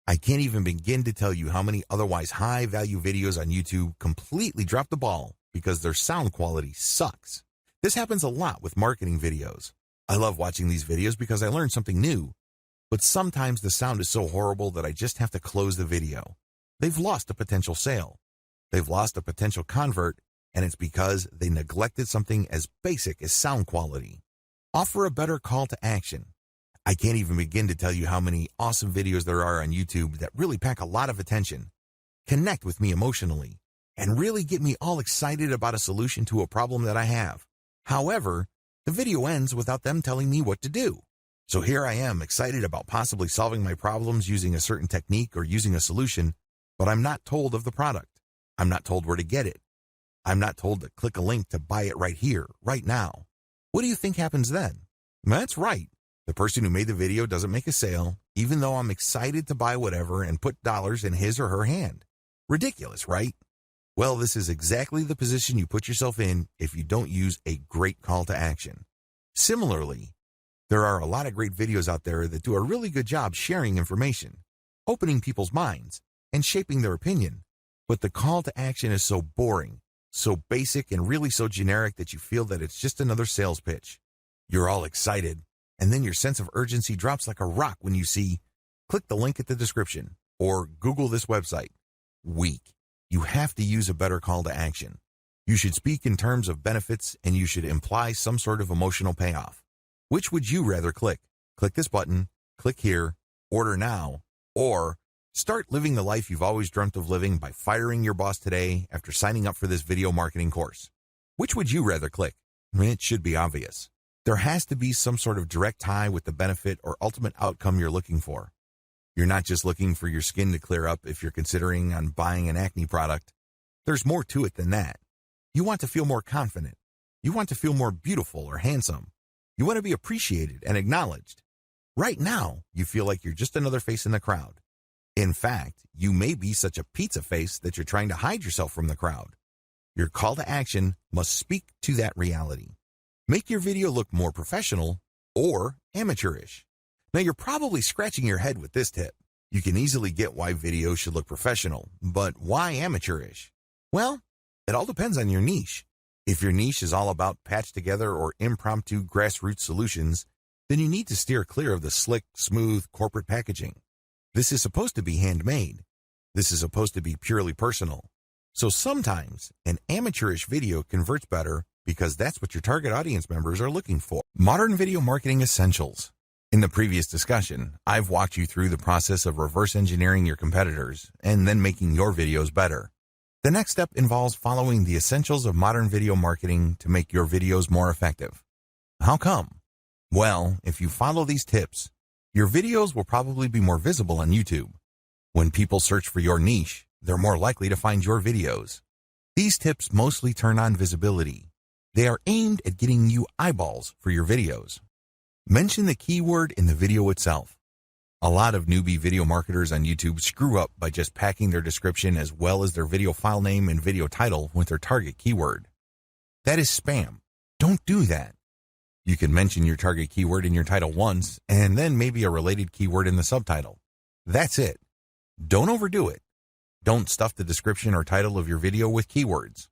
I can't even begin to tell you how many otherwise high-value videos on YouTube completely drop the ball because their sound quality sucks. This happens a lot with marketing videos. I love watching these videos because I learn something new, but sometimes the sound is so horrible that I just have to close the video. They've lost a potential sale. They've lost a potential convert, and it's because they neglected something as basic as sound quality. Offer a better call to action. I can't even begin to tell you how many awesome videos there are on YouTube that really pack a lot of attention, connect with me emotionally, and really get me all excited about a solution to a problem that I have. However, the video ends without them telling me what to do. So here I am excited about possibly solving my problems using a certain technique or using a solution, but I'm not told of the product. I'm not told where to get it. I'm not told to click a link to buy it right here, right now. What do you think happens then? That's right. The person who made the video doesn't make a sale, even though I'm excited to buy whatever and put dollars in his or her hand. Ridiculous, right? Well, this is exactly the position you put yourself in if you don't use a great call to action. Similarly, there are a lot of great videos out there that do a really good job sharing information, opening people's minds, and shaping their opinion. But the call to action is so boring, so basic, and really so generic that you feel that it's just another sales pitch. You're all excited, and then your sense of urgency drops like a rock when you see, click the link at the description, or Google this website. Weak. You have to use a better call to action. You should speak in terms of benefits, and you should imply some sort of emotional payoff. Which would you rather click? Click this button, click here, order now, or start living the life you've always dreamt of living by firing your boss today after signing up for this video marketing course. Which would you rather click? It should be obvious. There has to be some sort of direct tie with the benefit or ultimate outcome you're looking for. You're not just looking for your skin to clear up if you're considering on buying an acne product. There's more to it than that. You want to feel more confident. You want to feel more beautiful or handsome. You want to be appreciated and acknowledged. Right now, you feel like you're just another face in the crowd. In fact, you may be such a pizza face that you're trying to hide yourself from the crowd. Your call to action must speak to that reality. Make your video look more professional or amateurish. Now, you're probably scratching your head with this tip. You can easily get why videos should look professional, but why amateurish? Well, it all depends on your niche. If your niche is all about patched together or impromptu grassroots solutions, then you need to steer clear of the slick, smooth corporate packaging. This is supposed to be handmade. This is supposed to be purely personal. So sometimes an amateurish video converts better because that's what your target audience members are looking for. Modern video marketing essentials. In the previous discussion, I've walked you through the process of reverse engineering your competitors and then making your videos better. The next step involves following the essentials of modern video marketing to make your videos more effective. How come? Well, if you follow these tips, your videos will probably be more visible on YouTube. When people search for your niche, they're more likely to find your videos. These tips mostly turn on visibility. They are aimed at getting you eyeballs for your videos. Mention the keyword in the video itself. A lot of newbie video marketers on YouTube screw up by just packing their description as well as their video file name and video title with their target keyword. That is spam. Don't do that. You can mention your target keyword in your title once and then maybe a related keyword in the subtitle. That's it. Don't overdo it. Don't stuff the description or title of your video with keywords.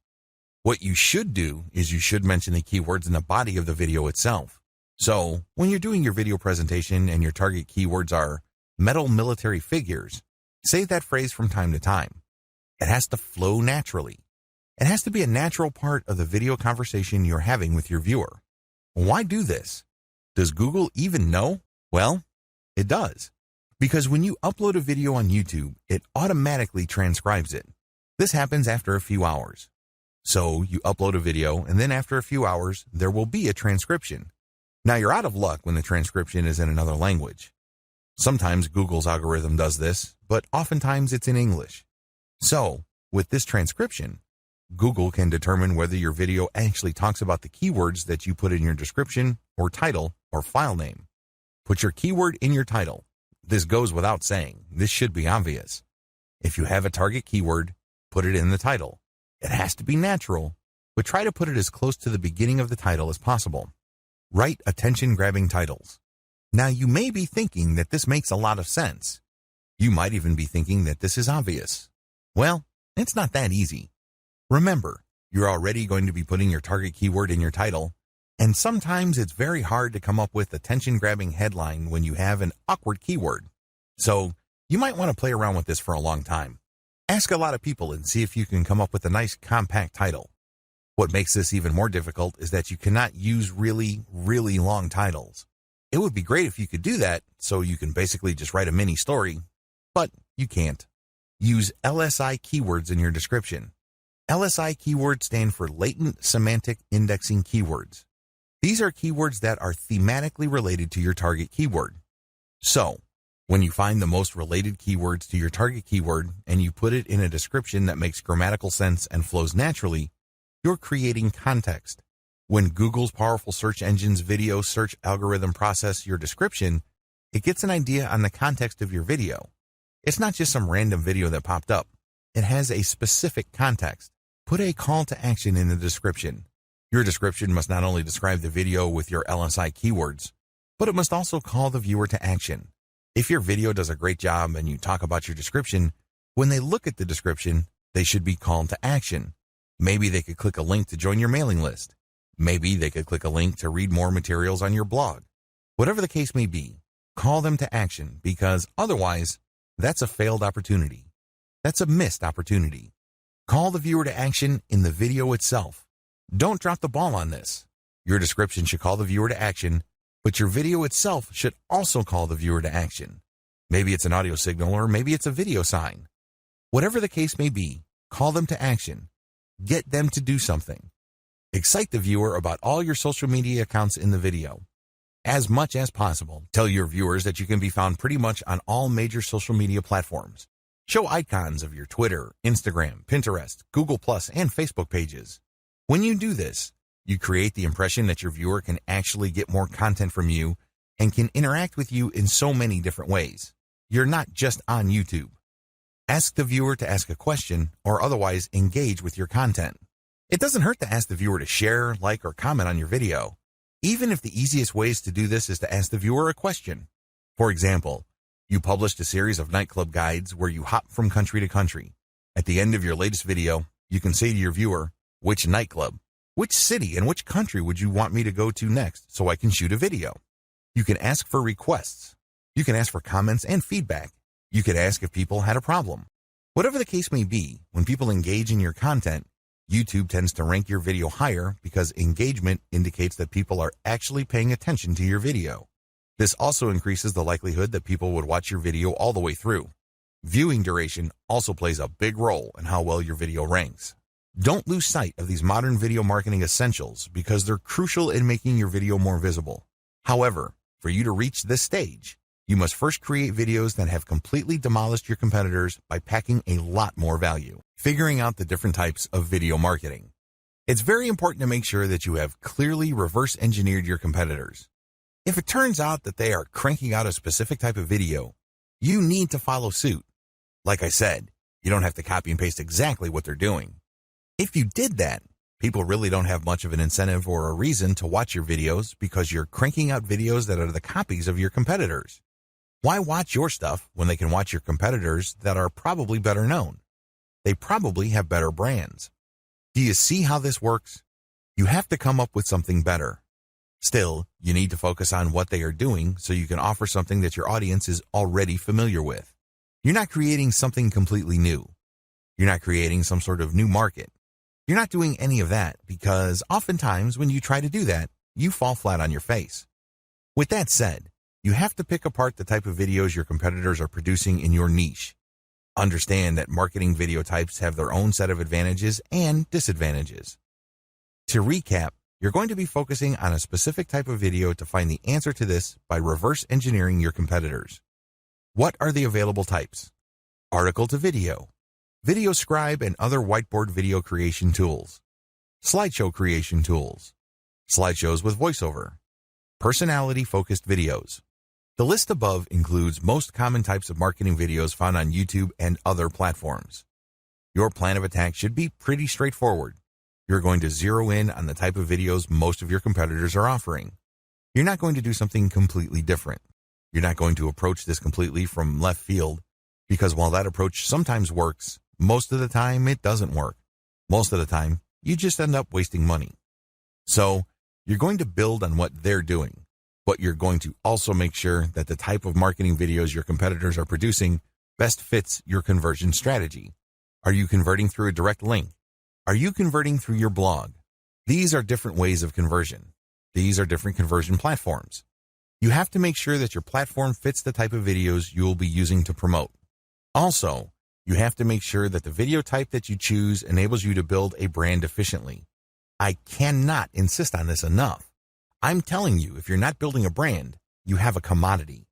What you should do is you should mention the keywords in the body of the video itself. So, when you're doing your video presentation and your target keywords are metal military figures, say that phrase from time to time. It has to flow naturally. It has to be a natural part of the video conversation you're having with your viewer. Why do this? Does Google even know? Well, it does. Because when you upload a video on YouTube, it automatically transcribes it. This happens after a few hours. So, you upload a video, and then after a few hours, there will be a transcription. Now, you're out of luck when the transcription is in another language. Sometimes Google's algorithm does this, but oftentimes it's in English. So, with this transcription, Google can determine whether your video actually talks about the keywords that you put in your description or title or file name. Put your keyword in your title. This goes without saying. This should be obvious. If you have a target keyword, put it in the title. It has to be natural, but try to put it as close to the beginning of the title as possible. Write attention-grabbing titles. Now, you may be thinking that this makes a lot of sense. You might even be thinking that this is obvious. Well, it's not that easy. Remember, you're already going to be putting your target keyword in your title, and sometimes it's very hard to come up with attention-grabbing headline when you have an awkward keyword. So, you might want to play around with this for a long time. Ask a lot of people and see if you can come up with a nice compact title. What makes this even more difficult is that you cannot use really, really long titles. It would be great if you could do that, so you can basically just write a mini story, but you can't. Use LSI keywords in your description. LSI keywords stand for Latent Semantic Indexing Keywords. These are keywords that are thematically related to your target keyword. So, when you find the most related keywords to your target keyword and you put it in a description that makes grammatical sense and flows naturally, you're creating context. When Google's powerful search engine's video search algorithm processes your description, it gets an idea on the context of your video. It's not just some random video that popped up. It has a specific context. Put a call to action in the description. Your description must not only describe the video with your LSI keywords, but it must also call the viewer to action. If your video does a great job and you talk about your description, when they look at the description, they should be called to action. Maybe they could click a link to join your mailing list. Maybe they could click a link to read more materials on your blog. Whatever the case may be, call them to action, because otherwise, that's a failed opportunity. That's a missed opportunity. Call the viewer to action in the video itself. Don't drop the ball on this. Your description should call the viewer to action, but your video itself should also call the viewer to action. Maybe it's an audio signal or maybe it's a video sign. Whatever the case may be, call them to action. Get them to do something. Excite the viewer about all your social media accounts in the video. As much as possible, tell your viewers that you can be found pretty much on all major social media platforms. Show icons of your Twitter, Instagram, Pinterest, Google+, and Facebook pages. When you do this, you create the impression that your viewer can actually get more content from you and can interact with you in so many different ways. You're not just on YouTube. Ask the viewer to ask a question or otherwise engage with your content. It doesn't hurt to ask the viewer to share, like, or comment on your video, even if the easiest ways to do this is to ask the viewer a question. For example, you published a series of nightclub guides where you hop from country to country. At the end of your latest video, you can say to your viewer, which nightclub, which city, and which country would you want me to go to next so I can shoot a video? You can ask for requests. You can ask for comments and feedback. You could ask if people had a problem. Whatever the case may be, when people engage in your content, YouTube tends to rank your video higher because engagement indicates that people are actually paying attention to your video. This also increases the likelihood that people would watch your video all the way through. Viewing duration also plays a big role in how well your video ranks. Don't lose sight of these modern video marketing essentials because they're crucial in making your video more visible. However, for you to reach this stage, you must first create videos that have completely demolished your competitors by packing a lot more value. Figuring out the different types of video marketing. It's very important to make sure that you have clearly reverse engineered your competitors. If it turns out that they are cranking out a specific type of video, you need to follow suit. Like I said, you don't have to copy and paste exactly what they're doing. If you did that, people really don't have much of an incentive or a reason to watch your videos because you're cranking out videos that are the copies of your competitors. Why watch your stuff when they can watch your competitors that are probably better known? They probably have better brands. Do you see how this works? You have to come up with something better. Still, you need to focus on what they are doing so you can offer something that your audience is already familiar with. You're not creating something completely new. You're not creating some sort of new market. You're not doing any of that because oftentimes when you try to do that, you fall flat on your face. With that said, you have to pick apart the type of videos your competitors are producing in your niche. Understand that marketing video types have their own set of advantages and disadvantages. To recap, you're going to be focusing on a specific type of video to find the answer to this by reverse engineering your competitors. What are the available types? Article to video, Video Scribe and other whiteboard video creation tools, slideshow creation tools, slideshows with voiceover, personality-focused videos. The list above includes most common types of marketing videos found on YouTube and other platforms. Your plan of attack should be pretty straightforward. You're going to zero in on the type of videos most of your competitors are offering. You're not going to do something completely different. You're not going to approach this completely from left field because while that approach sometimes works, most of the time it doesn't work. Most of the time, you just end up wasting money. So, you're going to build on what they're doing, but you're going to also make sure that the type of marketing videos your competitors are producing best fits your conversion strategy. Are you converting through a direct link? Are you converting through your blog? These are different ways of conversion. These are different conversion platforms. You have to make sure that your platform fits the type of videos you will be using to promote. Also, you have to make sure that the video type that you choose enables you to build a brand efficiently. I cannot insist on this enough. I'm telling you, if you're not building a brand, you have a commodity.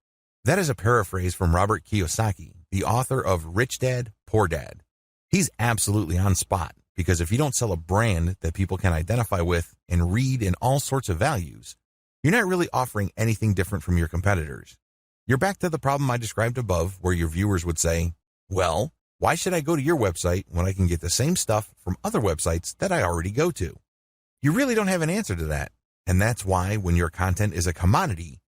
That is a paraphrase from Robert Kiyosaki, the author of Rich Dad, Poor Dad. He's absolutely on spot Because if you don't sell a brand that people can identify with and read in all sorts of values, you're not really offering anything different from your competitors. You're back to the problem I described above, where your viewers would say, well, why should I go to your website when I can get the same stuff from other websites that I already go to? You really don't have an answer to that. And that's why when your content is a commodity,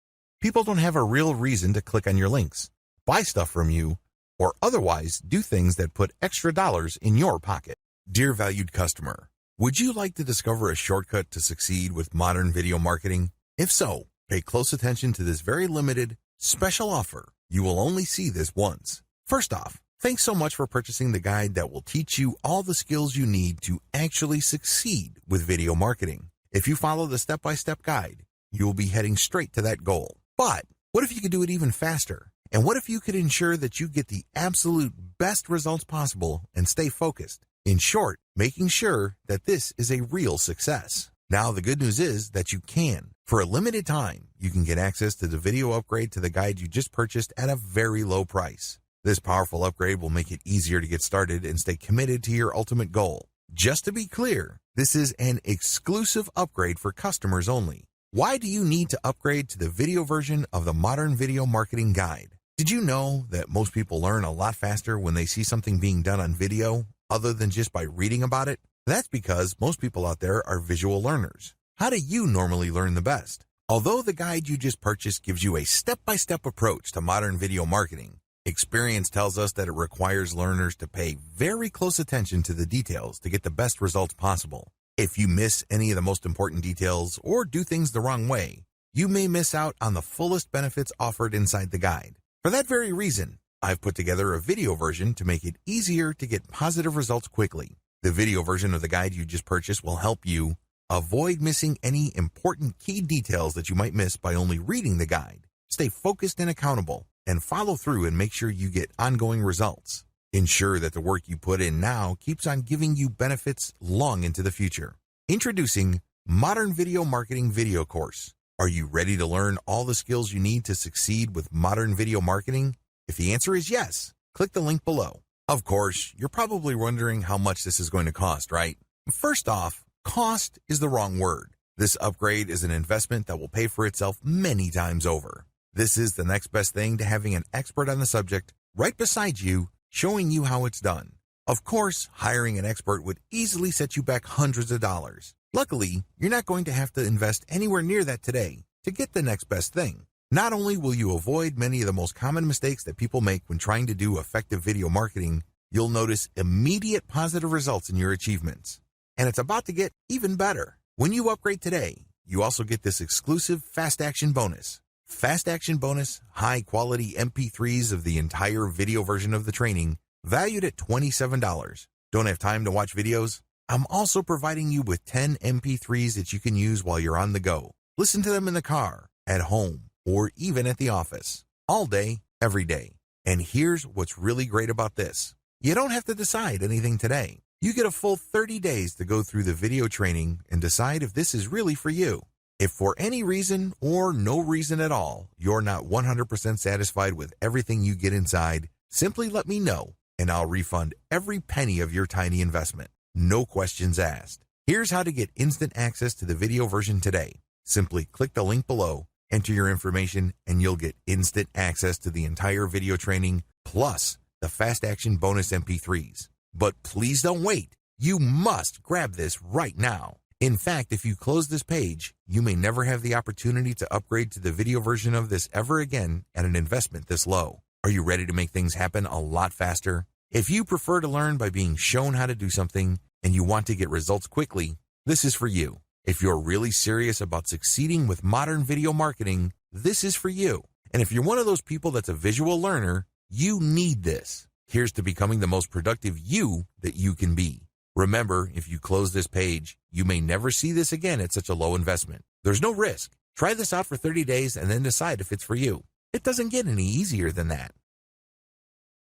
people don't have a real reason to click on your links, buy stuff from you, or otherwise do things that put extra dollars in your pocket. Dear valued customer, would you like to discover a shortcut to succeed with modern video marketing? If so, pay close attention to this very limited, special offer. You will only see this once. First off, thanks so much for purchasing the guide that will teach you all the skills you need to actually succeed with video marketing. If you follow the step-by-step guide, you will be heading straight to that goal. But what if you could do it even faster? And what if you could ensure that you get the absolute best results possible and stay focused? In short, making sure that this is a real success. Now, the good news is that you can. For a limited time, you can get access to the video upgrade to the guide you just purchased at a very low price. This powerful upgrade will make it easier to get started and stay committed to your ultimate goal. Just to be clear, this is an exclusive upgrade for customers only. Why do you need to upgrade to the video version of the Modern Video Marketing Guide? Did you know that most people learn a lot faster when they see something being done on video, other than just by reading about it? That's because most people out there are visual learners. How do you normally learn the best? Although the guide you just purchased gives you a step-by-step approach to modern video marketing, experience tells us that it requires learners to pay very close attention to the details to get the best results possible. If you miss any of the most important details or do things the wrong way, you may miss out on the fullest benefits offered inside the guide. For that very reason, I've put together a video version to make it easier to get positive results quickly. The video version of the guide you just purchased will help you avoid missing any important key details that you might miss by only reading the guide. Stay focused and accountable, and follow through and make sure you get ongoing results. Ensure that the work you put in now keeps on giving you benefits long into the future. Introducing Modern Video Marketing Video Course. Are you ready to learn all the skills you need to succeed with modern video marketing? If the answer is yes, click the link below. Of course, you're probably wondering how much this is going to cost, right? First off, cost is the wrong word. This upgrade is an investment that will pay for itself many times over. This is the next best thing to having an expert on the subject right beside you, showing you how it's done. Of course, hiring an expert would easily set you back hundreds of dollars. Luckily, you're not going to have to invest anywhere near that today to get the next best thing. Not only will you avoid many of the most common mistakes that people make when trying to do effective video marketing, you'll notice immediate positive results in your achievements. And it's about to get even better. When you upgrade today, you also get this exclusive Fast Action bonus. Fast Action bonus, high-quality MP3s of the entire video version of the training, valued at $27. Don't have time to watch videos? I'm also providing you with 10 MP3s that you can use while you're on the go. Listen to them in the car, at home, or even at the office. All day, every day. And here's what's really great about this. You don't have to decide anything today. You get a full 30 days to go through the video training and decide if this is really for you. If for any reason or no reason at all, you're not 100% satisfied with everything you get inside, simply let me know and I'll refund every penny of your tiny investment. No questions asked. Here's how to get instant access to the video version today. Simply click the link below, enter your information, and you'll get instant access to the entire video training plus the Fast Action bonus MP3s. But please don't wait. You must grab this right now. In fact, if you close this page, you may never have the opportunity to upgrade to the video version of this ever again at an investment this low. Are you ready to make things happen a lot faster? If you prefer to learn by being shown how to do something and you want to get results quickly, this is for you. If you're really serious about succeeding with modern video marketing, this is for you. And if you're one of those people that's a visual learner, you need this. Here's to becoming the most productive you that you can be. Remember, if you close this page, you may never see this again at such a low investment. There's no risk. Try this out for 30 days and then decide if it's for you. It doesn't get any easier than that.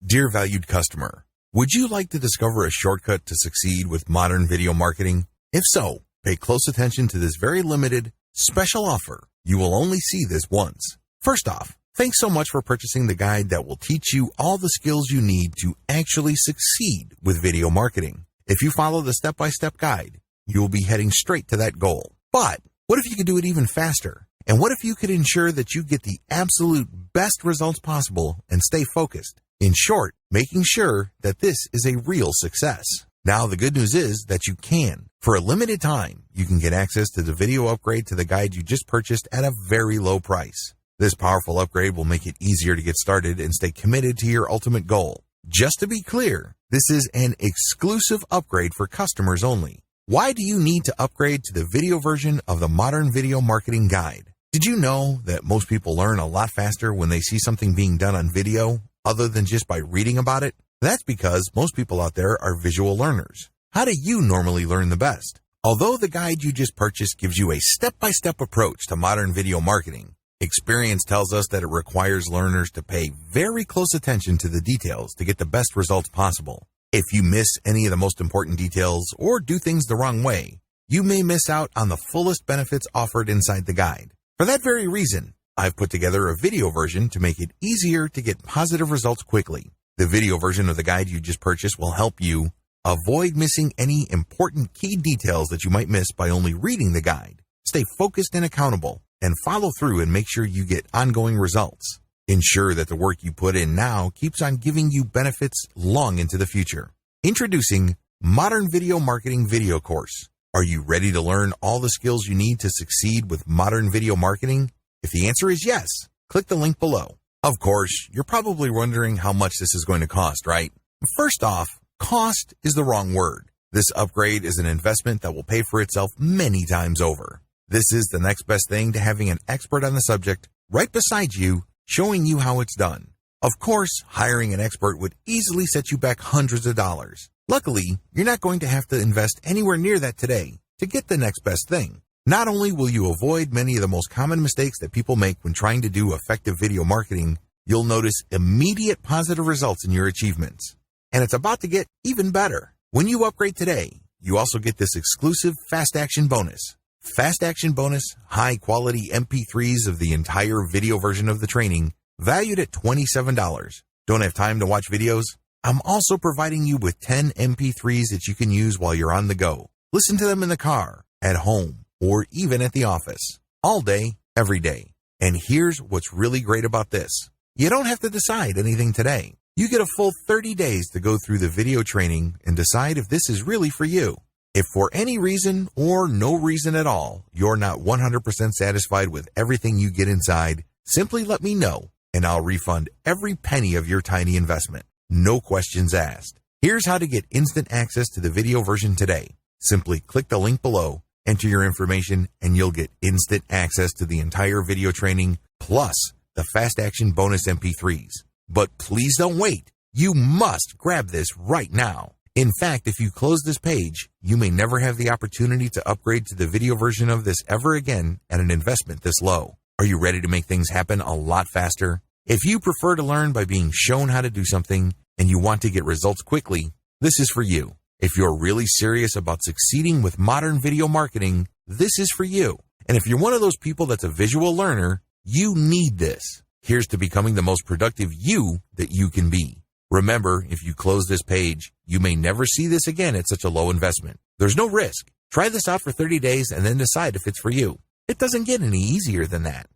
Dear valued customer, would you like to discover a shortcut to succeed with modern video marketing? If so, pay close attention to this very limited, special offer. You will only see this once. First off, thanks so much for purchasing the guide that will teach you all the skills you need to actually succeed with video marketing. If you follow the step-by-step guide, you will be heading straight to that goal. But what if you could do it even faster? And what if you could ensure that you get the absolute best results possible and stay focused? In short, making sure that this is a real success. Now, the good news is that you can. For a limited time, you can get access to the video upgrade to the guide you just purchased at a very low price. This powerful upgrade will make it easier to get started and stay committed to your ultimate goal. Just to be clear, this is an exclusive upgrade for customers only. Why do you need to upgrade to the video version of the Modern Video Marketing Guide? Did you know that most people learn a lot faster when they see something being done on video other than just by reading about it? That's because most people out there are visual learners. How do you normally learn the best? Although the guide you just purchased gives you a step-by-step approach to modern video marketing, experience tells us that it requires learners to pay very close attention to the details to get the best results possible. If you miss any of the most important details or do things the wrong way, you may miss out on the fullest benefits offered inside the guide. For that very reason, I've put together a video version to make it easier to get positive results quickly. The video version of the guide you just purchased will help you avoid missing any important key details that you might miss by only reading the guide. Stay focused and accountable, and follow through and make sure you get ongoing results. Ensure that the work you put in now keeps on giving you benefits long into the future. Introducing Modern Video Marketing Video Course. Are you ready to learn all the skills you need to succeed with modern video marketing? If the answer is yes, click the link below. Of course, you're probably wondering how much this is going to cost, right? First off, cost is the wrong word. This upgrade is an investment that will pay for itself many times over. This is the next best thing to having an expert on the subject right beside you, showing you how it's done. Of course, hiring an expert would easily set you back hundreds of dollars. Luckily, you're not going to have to invest anywhere near that today to get the next best thing. Not only will you avoid many of the most common mistakes that people make when trying to do effective video marketing, you'll notice immediate positive results in your achievements. And it's about to get even better. When you upgrade today, you also get this exclusive Fast Action bonus. Fast Action bonus, high quality MP3s of the entire video version of the training, valued at $27. Don't have time to watch videos? I'm also providing you with 10 MP3s that you can use while you're on the go. Listen to them in the car, at home, or even at the office. All day, every day. And here's what's really great about this. You don't have to decide anything today. You get a full 30 days to go through the video training and decide if this is really for you. If for any reason or no reason at all, you're not 100% satisfied with everything you get inside, simply let me know and I'll refund every penny of your tiny investment. No questions asked. Here's how to get instant access to the video version today. Simply click the link below, enter your information, and you'll get instant access to the entire video training plus the Fast Action bonus MP3s. But please don't wait. You must grab this right now. In fact, if you close this page, you may never have the opportunity to upgrade to the video version of this ever again at an investment this low. Are you ready to make things happen a lot faster? If you prefer to learn by being shown how to do something and you want to get results quickly, this is for you. If you're really serious about succeeding with modern video marketing, this is for you. And if you're one of those people that's a visual learner, you need this. Here's to becoming the most productive you that you can be. Remember, if you close this page, you may never see this again at such a low investment. There's no risk. Try this out for 30 days and then decide if it's for you. It doesn't get any easier than that.